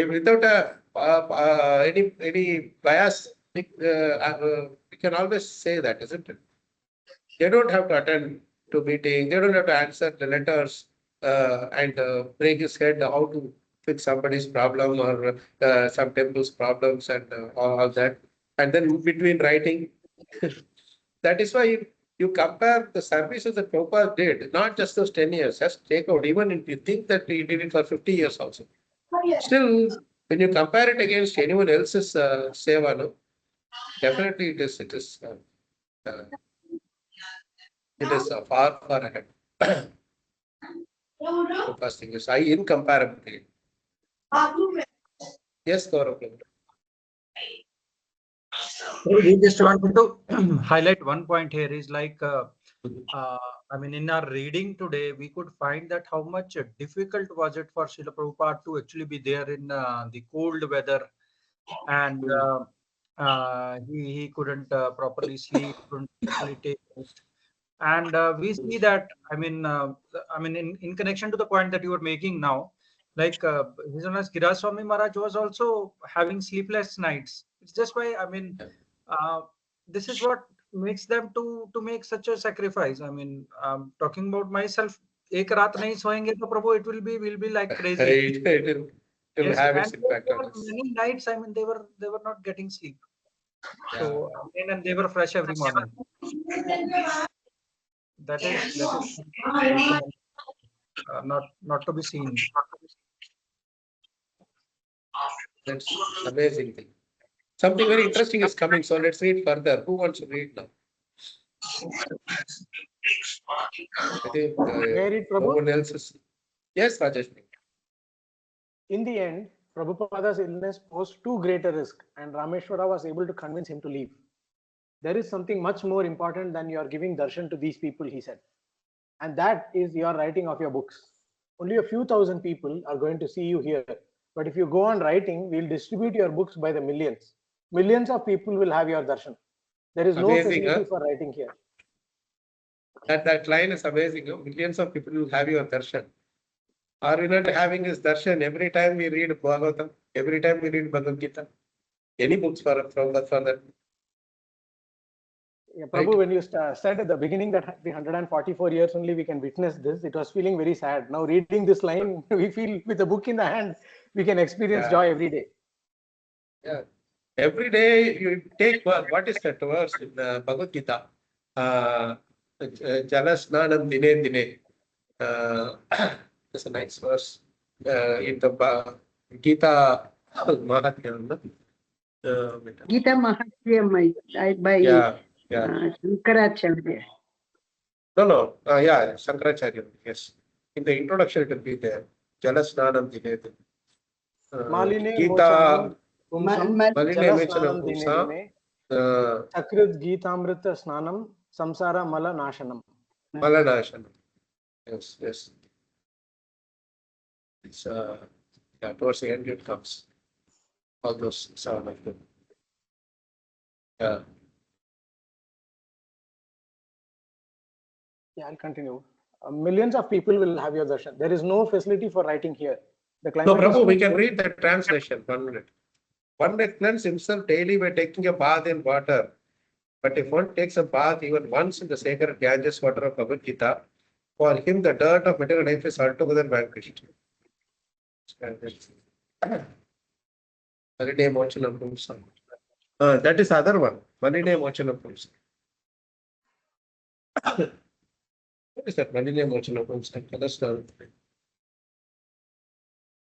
Without any bias, we can always say that, isn't it? They don't have to attend to meeting. They don't have to answer the letters and break his head how to fix somebody's problem or some temple's problems and all that. And then between writing, that is why you compare the services that Prabhupada did, not just those 10 years, just take out, even if you think that he did it for 50 years also. Still, when you compare it against anyone else's seva, no, definitely it is far ahead. The first thing is incomparably. Yes, Gaurav. We just wanted to highlight one point here is like, I mean, in our reading today, we could find that how much difficult was it for Srila Prabhupada to actually be there in the cold weather, and he couldn't properly sleep, couldn't actually take rest. And we see that, I mean, in connection to the point that you were making now, like His Holiness Giriraj Swami Maharaj was also having sleepless nights. It's just why, I mean, this is what makes them to make such a sacrifice. I mean, talking about myself, ek raat nahi soenge to Prabhu, it will be like crazy. It will have its impact on us. Many nights, I mean, they were not getting sleep. So and they were fresh every morning. That is not to be seen. That's amazing thing. Something very interesting is coming, so let's read further. Who wants to read now? I think no one else is. Yes, Rajesh. In the end, Prabhupada's illness posed too great a risk, and Rameshwara was able to convince him to leave. There is something much more important than your giving darshan to these people, he said. And that is your writing of your books. Only a few thousand people are going to see you here. But if you go on writing, we'll distribute your books by the millions. Millions of people will have your darshan. There is no facility for writing here. That line is amazing. Millions of people will have your darshan. Are we not having this darshan every time we read Bhagavatam, every time we read Bhagavad Gita? Any books from that? Yeah, Prabhu, right. When you said at the beginning that the 144 years only we can witness this, it was feeling very sad. Now reading this line, we feel with a book in the hand, we can experience joy every day. Yeah. Every day you take what is that verse in Bhagavad Gita? Jalasnanam dine dine. That's a nice verse in the Gita Mahatmya. Gita Mahatmya by Shankaracharya. No. Shankaracharya. Yes. In the introduction, it will be there. Jalasnanam dine dine. Maline Gita. Maline Jalasnanam dine dine. Chakrit Gitamrita Snanam Samsara Mala Nashanam. Mala Nashanam. Yes. It's towards the end it comes. All those sound of them. Yeah, I'll continue. Millions of people will have your darshan. There is no facility for writing here. The climate Prabhu, we can read the translation. 1 minute. One may cleanse himself daily by taking a bath in water. But if one takes a bath even once in the sacred Ganges water of Bhagavad Gita, for him the dirt of material life is altogether vanquished. That is other one. Maline Mochanam Pumsa. What is that? Maline Mochanam Pumsa.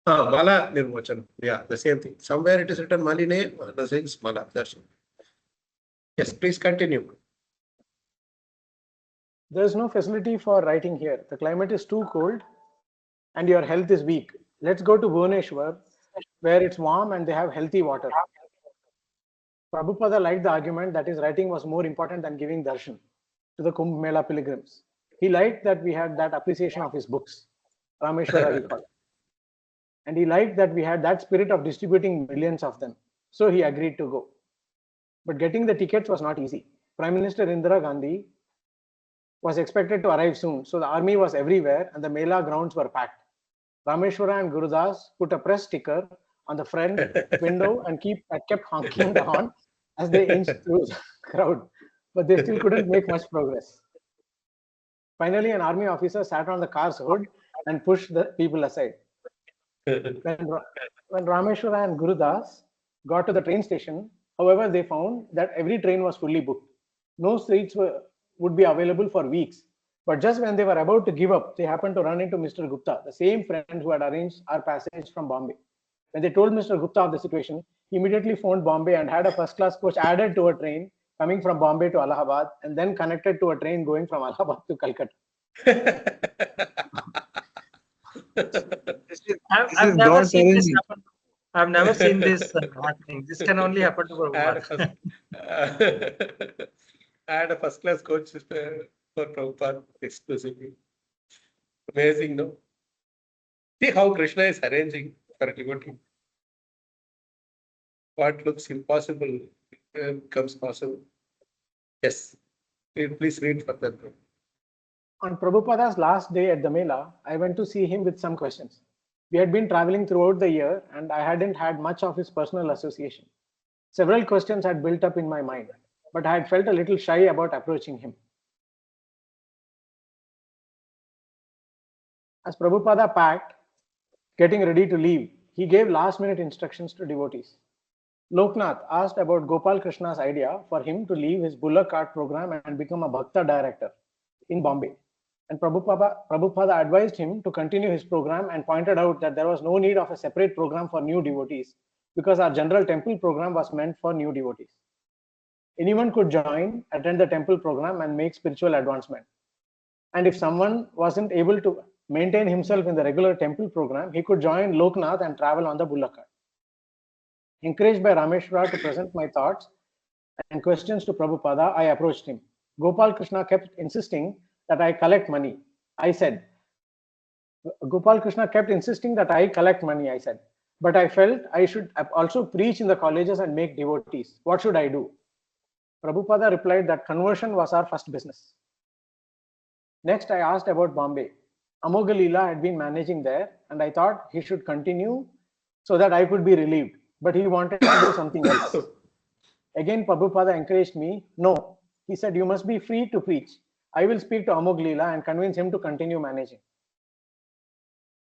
Mala Nirmochanam. Yeah, the same thing. Somewhere it is written Maline, the thing is Mala. That's it. Yes, please continue. There is no facility for writing here. The climate is too cold and your health is weak. Let's go to Bhubaneswar, where it's warm and they have healthy water. Prabhupada liked the argument that his writing was more important than giving darshan to the Kumbh Mela pilgrims. He liked that we had that appreciation of his books, Rameshwara he called. And he liked that we had that spirit of distributing millions of them. So he agreed to go. But getting the tickets was not easy. Prime Minister Indira Gandhi was expected to arrive soon, so the army was everywhere and the Mela grounds were packed. Rameshwara and Gurudas put a press sticker on the front window and kept honking the horn as they inched through the crowd, but they still couldn't make much progress. Finally, an army officer sat on the car's hood and pushed the people aside. When Rameshwara and Gurudas got to the train station, however, they found that every train was fully booked. No seats would be available for weeks. But just when they were about to give up, they happened to run into Mr. Gupta, the same friend who had arranged our passage from Bombay. When they told Mr. Gupta of the situation, he immediately phoned Bombay and had a first-class coach added to a train coming from Bombay to Allahabad and then connected to a train going from Allahabad to Calcutta. I've never seen this happen. I've never seen this happening. This can only happen to Prabhupada. I had a first-class coach for Prabhupada exclusively. Amazing, no? See how Krishna is arranging for a devotee. What looks impossible becomes possible. Yes. Please read further. On Prabhupada's last day at the Mela, I went to see him with some questions. We had been traveling throughout the year and I hadn't had much of his personal association. Several questions had built up in my mind, but I had felt a little shy about approaching him. As Prabhupada packed, getting ready to leave, he gave last-minute instructions to devotees. Loknath asked about Gopal Krishna's idea for him to leave his bullock cart program and become a Bhakta director in Bombay. And Prabhupada advised him to continue his program and pointed out that there was no need of a separate program for new devotees because our general temple program was meant for new devotees. Anyone could join, attend the temple program and make spiritual advancement. And if someone wasn't able to maintain himself in the regular temple program, he could join Loknath and travel on the bullock cart. Encouraged by Rameshwara to present my thoughts and questions to Prabhupada, I approached him. Gopal Krishna kept insisting that I collect money. Gopal Krishna kept insisting that I collect money, I said. But I felt I should also preach in the colleges and make devotees. What should I do? Prabhupada replied that conversion was our first business. Next, I asked about Bombay. Amogha Leela had been managing there, and I thought he should continue so that I could be relieved. But he wanted to do something else. Again, Prabhupada encouraged me. No, he said, you must be free to preach. I will speak to Amogha Leela and convince him to continue managing.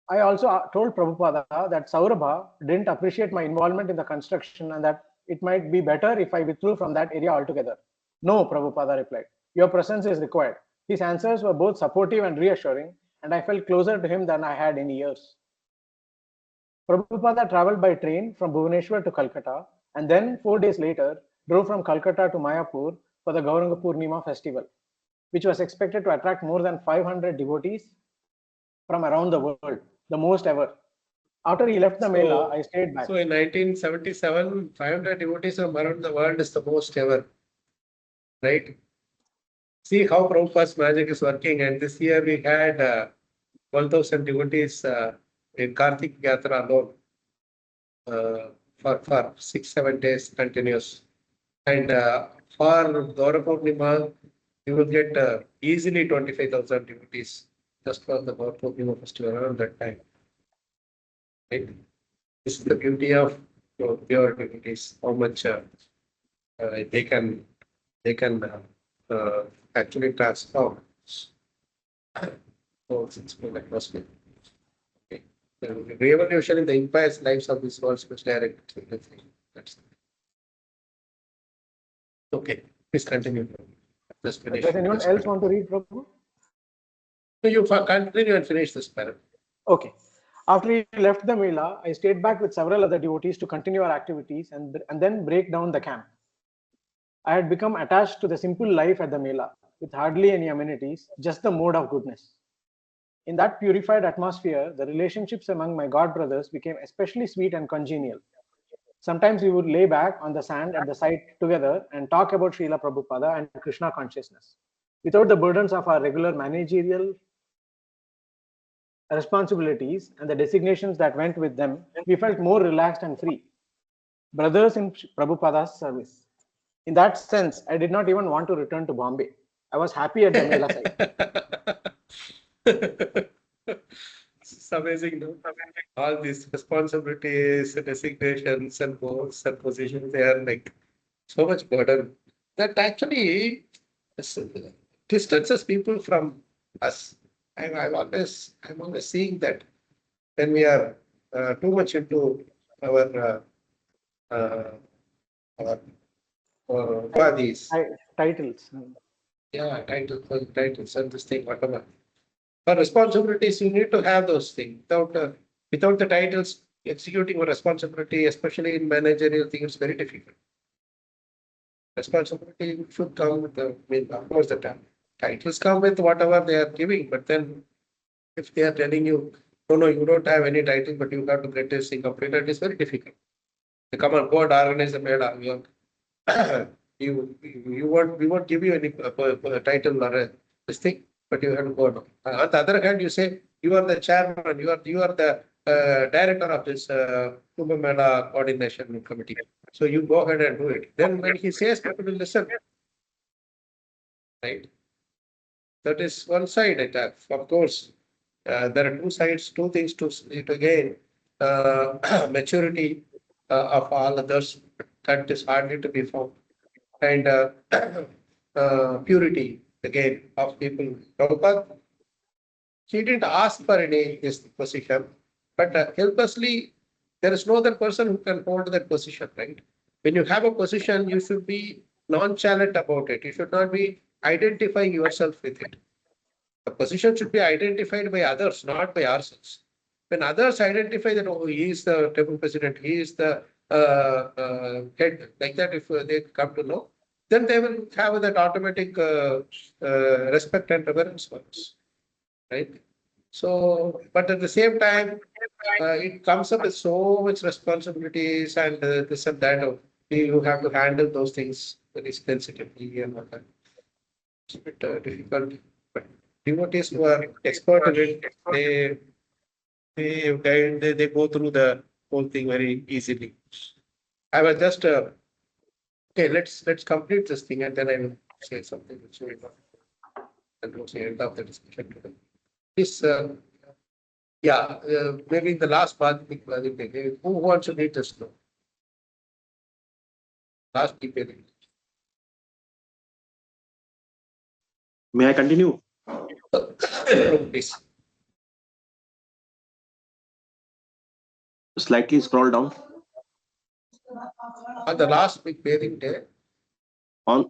I also told Prabhupada that Saurabha didn't appreciate my involvement in the construction and that it might be better if I withdrew from that area altogether. No, Prabhupada replied. Your presence is required. His answers were both supportive and reassuring, and I felt closer to him than I had in years. Prabhupada traveled by train from Bhubaneswar to Calcutta and then 4 days later drove from Calcutta to Mayapur for the Gauranga Purnima festival, which was expected to attract more than 500 devotees from around the world, the most ever. After he left the Mela, I stayed back. So in 1977, 500 devotees from around the world is the most ever, right? See how Prabhupada's magic is working. And this year we had 12,000 devotees in Kartik Yatra alone for 6-7 days continuous. And for Gaura Purnima, you will get easily 25,000 devotees just for the Gaura Purnima festival around that time. Right? This is the beauty of pure devotees, how much they can actually transform. So it's been atmosphere. Okay. The revolution in the empires lives of this world was direct. That's okay. Please continue. Just finish. Does anyone else want to read, Prabhu? So you continue and finish this paragraph. Okay. After he left the Mela, I stayed back with several other devotees to continue our activities and then break down the camp. I had become attached to the simple life at the Mela, with hardly any amenities, just the mode of goodness. In that purified atmosphere, the relationships among my god brothers became especially sweet and congenial. Sometimes we would lay back on the sand at the site together and talk about Srila Prabhupada and Krishna consciousness. Without the burdens of our regular managerial responsibilities and the designations that went with them, we felt more relaxed and free. Brothers in Prabhupada's service. In that sense, I did not even want to return to Bombay. I was happy at the Mela site. It's amazing, no? All these responsibilities, designations, and roles and positions, they are like so much burden that actually distances people from us. And I'm always seeing that when we are too much into our bodies. Titles. Yeah, titles and this thing, whatever. For responsibilities, you need to have those things. Without the titles, executing a responsibility, especially in managerial things, is very difficult. Responsibility should come with of course, the titles come with whatever they are giving, but then if they are telling you, no, you don't have any title, but you have to get this thing completed, it is very difficult. They come on board, organize the Mela. We won't give you any title or this thing, but you have to go on. On the other hand, you say you are the chairman, you are the director of this Kumbh Mela coordination committee. So you go ahead and do it. Then when he says, people will listen. Right? That is one side attack. Of course, there are two sides, two things to gain. Maturity of all others, that is hardly to be found. And purity, again, of people. Prabhupada, he didn't ask for any this position, but helplessly, there is no other person who can hold that position, right? When you have a position, you should be nonchalant about it. You should not be identifying yourself with it. The position should be identified by others, not by ourselves. When others identify that, oh, he is the temple president, he is the head, like that, if they come to know, then they will have that automatic respect and reverence for us, right? So, but at the same time, it comes up with so much responsibilities and this and that. You have to handle those things very sensitively and all that. It's a bit difficult. But devotees who are expert in it, they go through the whole thing very easily. I was just okay. Let's complete this thing and then I will say something which will towards the end of the discussion today. This maybe in the last part, who wants to read this now? Last detail. May I continue? Please. Slightly scroll down. On the last big bathing day. On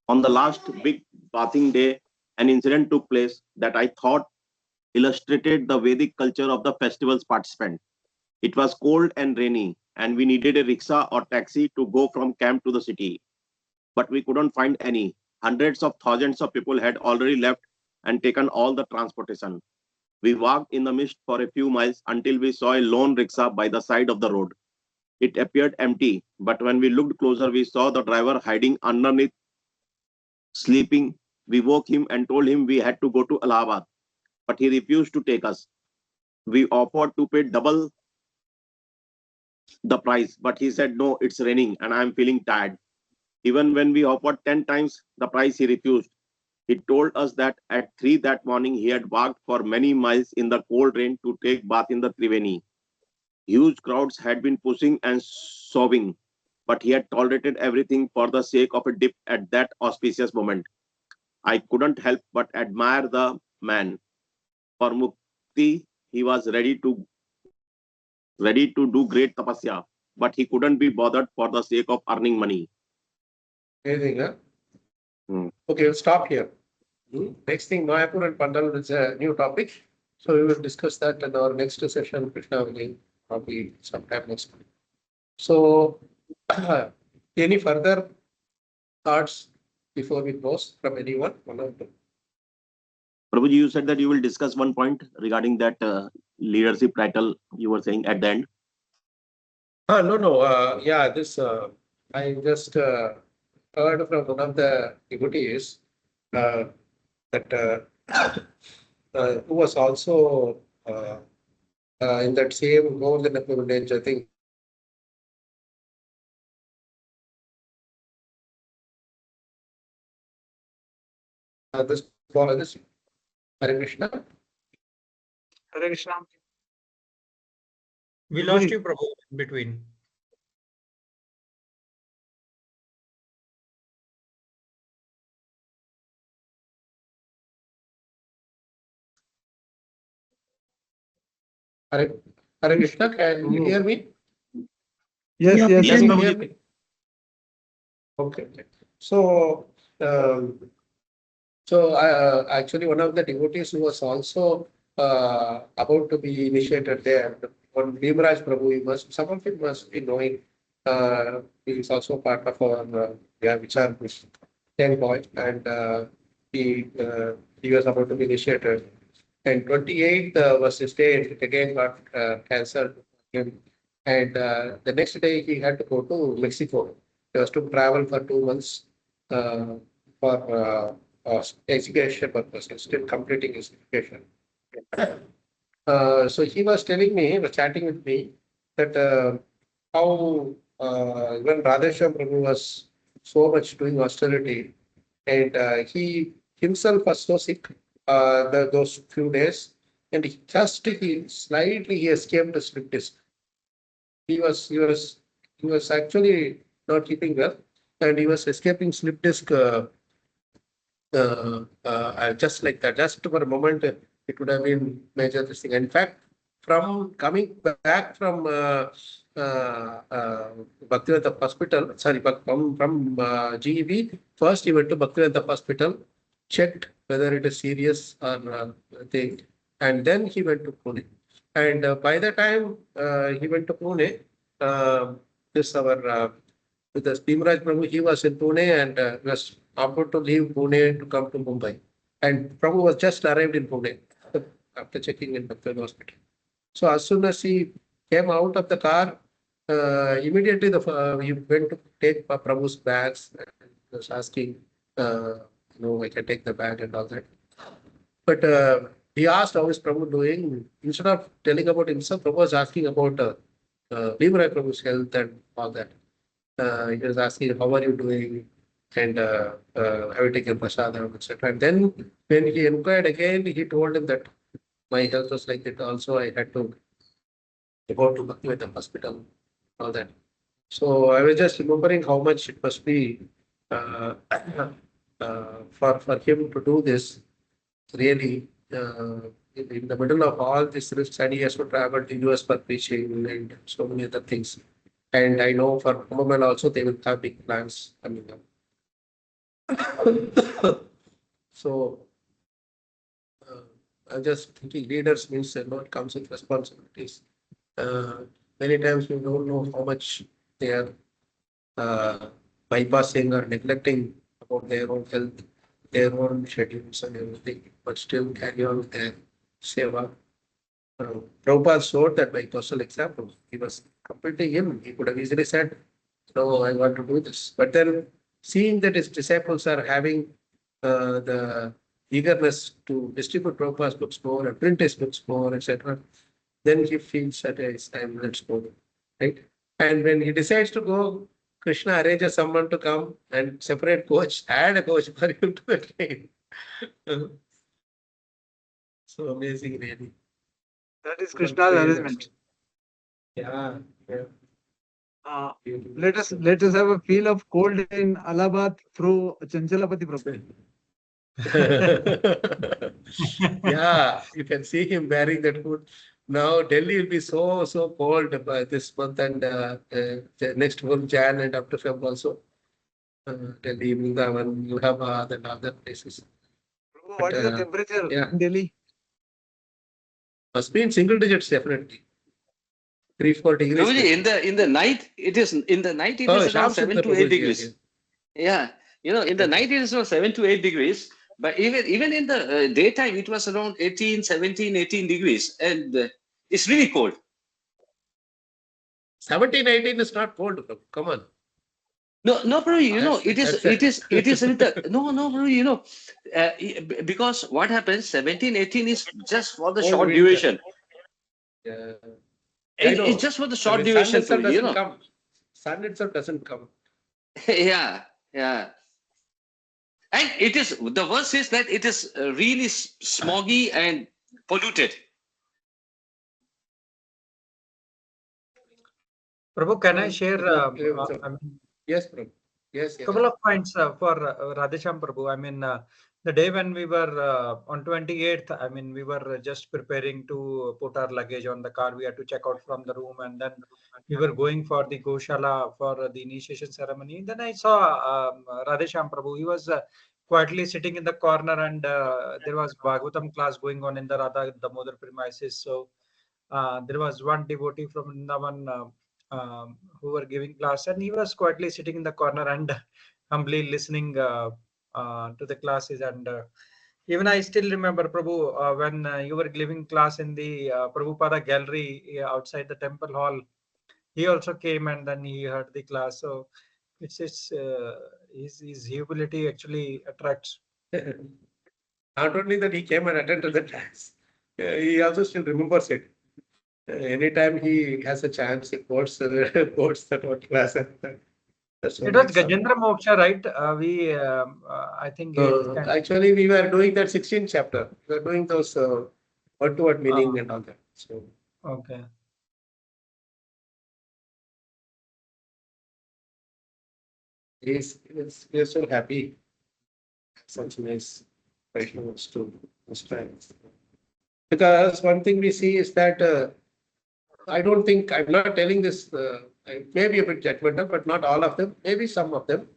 the last big bathing day, an incident took place that I thought illustrated the Vedic culture of the festival's participant. It was cold and rainy, and we needed a rickshaw or taxi to go from camp to the city. But we couldn't find any. Hundreds of thousands of people had already left and taken all the transportation. We walked in the mist for a few miles until we saw a lone rickshaw by the side of the road. It appeared empty, but when we looked closer, we saw the driver hiding underneath, sleeping. We woke him and told him we had to go to Allahabad, but he refused to take us. We offered to pay double the price, but he said, no, it's raining and I'm feeling tired. Even when we offered 10 times the price, he refused. He told us that at 3 that morning, he had walked for many miles in the cold rain to take bath in the Triveni. Huge crowds had been pushing and shoving, but he had tolerated everything for the sake of a dip at that auspicious moment. I couldn't help but admire the man. For mukti, he was ready to do great tapasya, but he couldn't be bothered for the sake of earning money. Anything, huh? Okay, we'll stop here. Next thing, Mayapur and Pandal is a new topic. So we will discuss that in our next session, Krishna will probably sometime next week. So, any further thoughts before we close from anyone? Prabhuji, you said that you will discuss one point regarding that leadership title you were saying at the end. No. Yeah, this I just heard from one of the devotees that who was also in that same more than a privilege. I think this Hare Krishna. Hare Krishna. We lost you, Prabhu, in between. Hare Krishna, can you hear me? Yes, Yeah, yes. we Can can you hear hear you. me? Okay. So, actually, one of the devotees who was also about to be initiated there, one Bhimaraj Prabhu, some of it must be knowing. He is also part of our Vichar Group, young boy, and he was about to be initiated. And 28th was his day, it again got cancer. And the next day he had to go to Mexico. He was to travel for 2 months for education purposes, still completing his education. So he was telling me, he was chatting with me, that how even Radhesham Prabhu was so much doing austerity, and he himself was so sick those few days, and he slightly escaped the slip disc. He was actually not keeping well, and he was escaping slip disc just like that. Just for a moment, it would have been major this thing. In fact, from coming back from Bhaktivedanta Hospital, sorry, from GEB, first he went to Bhaktivedanta Hospital, checked whether it is serious or thing, and then he went to Pune. And by the time he went to Pune, this our with the Bhimaraj Prabhu, he was in Pune and was about to leave Pune to come to Mumbai. And Prabhu was just arrived in Pune after checking in Bhakti Hospital. So as soon as he came out of the car, immediately he went to take Prabhu's bags and was asking, I can take the bag and all that. But he asked how is Prabhu doing. Instead of telling about himself, Prabhu was asking about Bhimaraj Prabhu's health and all that. He was asking, how are you doing? And have you taken prasadam, etc. And then when he inquired again, he told him that my health was like that. Also, I had to go to Bhaktivedanta Hospital, all that. So I was just remembering how much it must be for him to do this. Really, in the middle of all this risks, and he has to travel to US for preaching and so many other things. And I know for Kumbh Mela also they will have big plans coming up. So I'm just thinking leaders means a lot comes with responsibilities. Many times we don't know how much they are bypassing or neglecting about their own health, their own schedules and everything, but still carry on with their seva. Prabhupada showed that by personal example. He was completely him. He could have easily said, no, I want to do this. But then seeing that his disciples are having the eagerness to distribute Prabhupada's books more and print his books more, etc., then he feels that it's time, let's go. Right? And when he decides to go, Krishna arranges someone to come and separate coach, add a coach for him to the train. So amazing, really. That is Krishna's arrangement. Yeah. Let us have a feel of cold in Allahabad through Chanchalapati Prabhu. Yeah, you can see him wearing that hood. Now Delhi will be so cold by this month and the next month Jan and after Feb also. Delhi, Vrindavan, Allahabad and other places. Prabhu, what is the temperature in Delhi? Must be in single digits definitely. 3-4 degrees. Prabhuji, in the night it is around 7 to 8 degrees. Yeah, in the night it is around 7 to 8 degrees. But even in the daytime, it was around 18 degrees. And it's really cold. 17, 18 is not cold. Come on. No, no, bro. It is with the no, bro. Because what happens, 17, 18 is just for the Cold short winter. duration. Yeah. I know. It's just for the short Sun duration, itself Prabhuji, doesn't come. Sun itself doesn't come. Yeah, yeah. And it is, the worst is that it is really smoggy and polluted. Prabhu, can I share? I mean, Yes, Prabhu. Yes, yes. couple of points for Radhesham Prabhu. I mean, the day when we were on 28th, I mean, we were just preparing to put our luggage on the car. We had to check out from the room, and then we were going for the Goshala for the initiation ceremony. Then I saw Radhesham Prabhu. He was quietly sitting in the corner, and there was Bhagavatam class going on in the Radha Damodar premises. So there was one devotee from Vrindavan who were giving class, and he was quietly sitting in the corner and humbly listening to the classes. And even I still remember, Prabhu, when you were giving class in the Prabhupada gallery outside the temple hall, he also came and then he heard the class. So it's his humility actually attracts. Not only that he came and attended the class, he also still remembers it. Anytime he has a chance, he quotes that one class. It was Gajendra Moksha, right? I think actually we were doing that 16th chapter. We were doing those word-to-word meaning and all that. So okay. we're so happy. Such nice Vaishnavas to inspire. Because one thing we see is that I don't think, I'm not telling this, maybe a bit judgmental, but not all of them, maybe some of them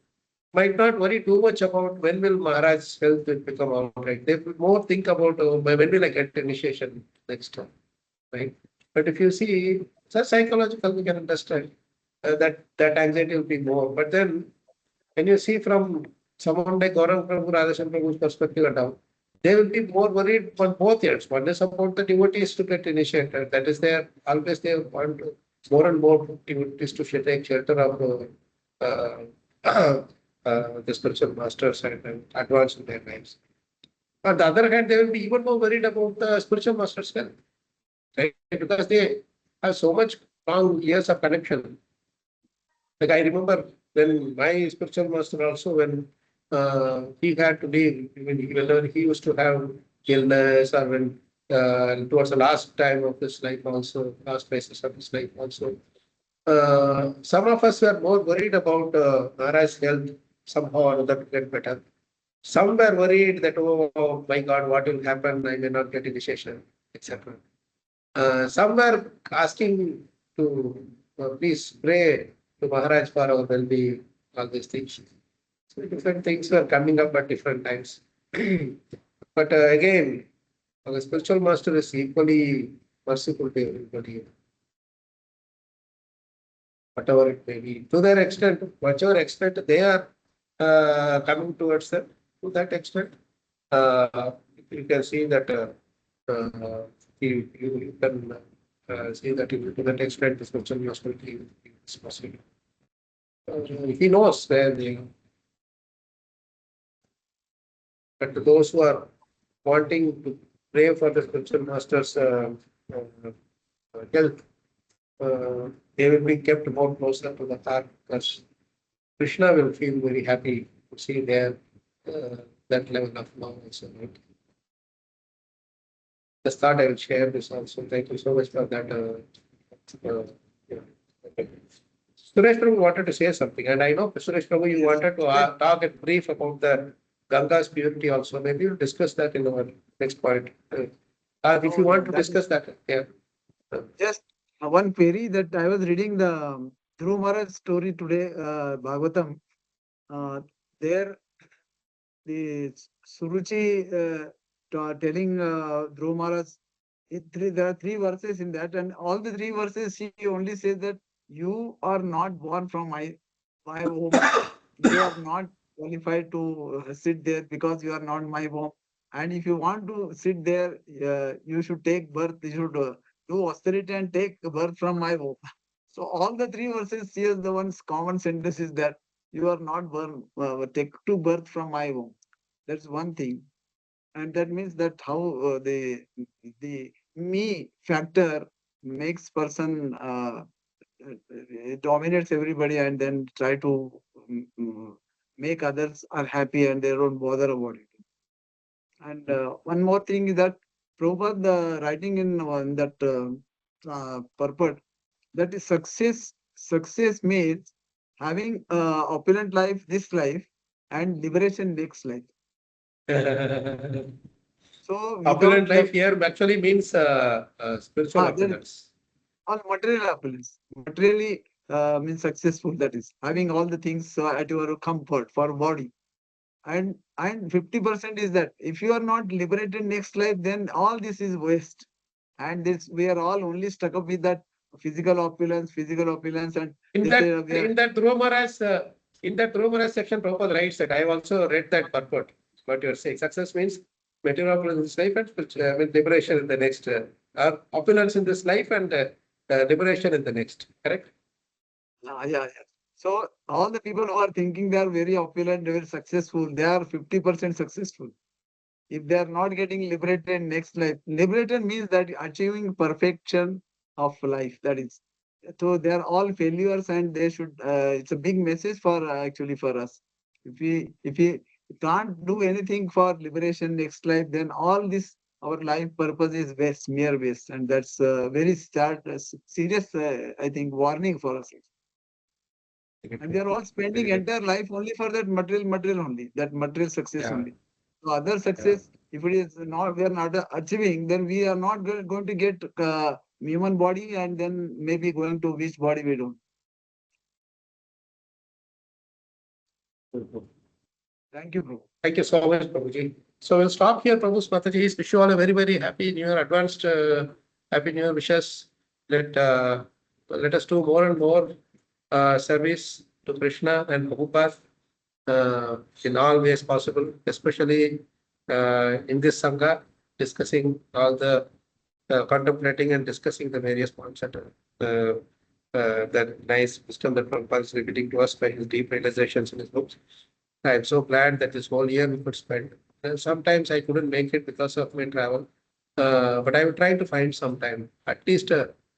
might not worry too much about when will Maharaj's health will become all right. They will more think about when will I get initiation next time, right? But if you see, it's psychological, we can understand that anxiety will be more. But then when you see from someone like Gaurav Prabhu, Radheshan Prabhu's perspective now, they will be more worried on both ends. One is about the devotees to get initiated. That is their, always they want more and more devotees to take shelter of the spiritual masters and advance in their lives. On the other hand, they will be even more worried about the spiritual masters' health, right? Because they have so much long years of connection. Like I remember when my spiritual master also, when he had to leave, whenever he used to have illness or when towards the last time of his life also, last phases of his life also, some of us were more worried about Maharaj's health somehow or other to get better. Some were worried that, oh my God, what will happen? I may not get initiation, etc. Some were asking to please pray to Maharaj for our well-being, all these things. So different things were coming up at different times. But again, our spiritual master is equally merciful to everybody. Whatever it may be, to their extent, whatever extent they are coming towards them, to that extent, you can see that you can see that to that extent the spiritual master is possible. He knows where they are. But to those who are wanting to pray for the spiritual master's health, they will be kept more closer to the heart because Krishna will feel very happy to see their that level of love also. Right? Just thought I will share this also. Thank you so much for that. Suresh Prabhu wanted to say something, and I know Suresh Prabhu, you wanted to talk in brief about the Ganga's purity also. Maybe we'll discuss that in our next point. If you want to discuss that, yeah. Just one query that I was reading the Dhruv Maharaj story today, Bhagavatam. There, the Suruchi telling Dhruv Maharaj, there are 3 verses in that, and all the 3 verses she only says that you are not born from my womb. You are not qualified to sit there because you are not my womb. And if you want to sit there, you should take birth. You should do austerity and take birth from my womb. So all the three verses, here the one's common sentence is that you are not born, take to birth from my womb. That's one thing. And that means that how the me factor makes person dominates everybody and then try to make others are happy and they don't bother about it. And one more thing is that Prabhupada writing in that purport, that is success means having opulent life this life and liberation next life. So Opulent without life here actually means spiritual opulence. all material opulence. Materially means successful, that is having all the things at your comfort for body. And 50% is that if you are not liberated next life, then all this is waste. And this we are all only stuck up with that physical opulence, and In that Dhruva Maharaj section, Prabhupada writes that I have also read that purport. What you are saying, success means material opulence in this life and with liberation in the next, opulence in this life and liberation in the next. Correct? Yeah. So all the people who are thinking they are very opulent, very successful, they are 50% successful. If they are not getting liberated next life, liberated means that achieving perfection of life. That is, so they are all failures, and they should. It's a big message for actually for us. If we can't do anything for liberation next life, then all this our life purpose is waste, mere waste, and that's very sad, serious. I think warning for us. And they are all spending entire life only for that material only, that material success only. So other success, if it is not, we are not achieving, then we are not going to get human body, and then maybe going to which body we don't. Thank you, Prabhu. Thank you so much, Prabhuji. So we'll stop here, Prabhu's Mataji. Wish you all a very, very happy New Year, advanced happy New Year wishes. Let us do more and more service to Krishna and Prabhupada in all ways possible, especially in this Sangha, discussing all the contemplating and discussing the various points that that nice wisdom that Prabhupada is repeating to us by his deep realizations in his books. I'm so glad that this whole year we could spend. Sometimes I couldn't make it because of my travel, but I will try to find some time, at least,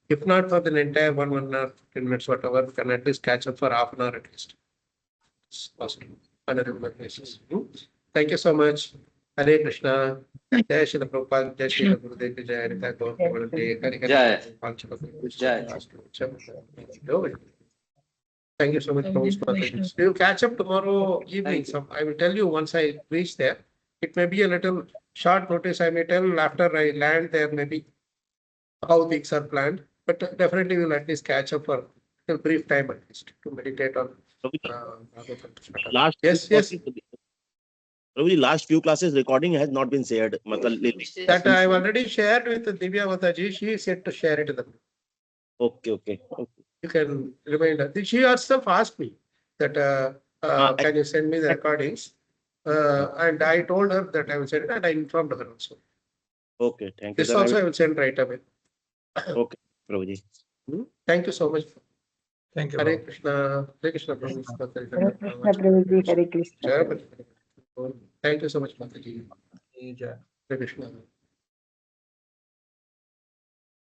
if not for the entire 1 hour, 10 minutes, whatever, we can at least catch up for half an hour at least. It's possible on a regular basis. Thank you so much. Hare Krishna. Jai Shri Prabhupada. Jai Shri Gurudev. Jai Rita Jai. Thank you so much, Prabhupada. We will catch up tomorrow evening. I will tell you once I reach there. It may be a little short notice. I may tell after I land there, maybe how things are planned. But definitely we'll at least catch up for a brief time at least to meditate on. Yes. Prabhuji, last few classes recording has not been shared. That I have already shared with Divya Mataji. She is yet to share it to them. Okay. You can remind her. She herself asked me that can you send me the recordings? And I told her that I will send it, and I informed her also. Okay, thank you. This also I will send right away. Okay, Prabhuji. Thank you so much. Thank you. Hare Krishna. Hare Krishna. Hare Krishna, Prabhuji. Hare Krishna. Thank you so much, Mataji. Jai. Hare Krishna.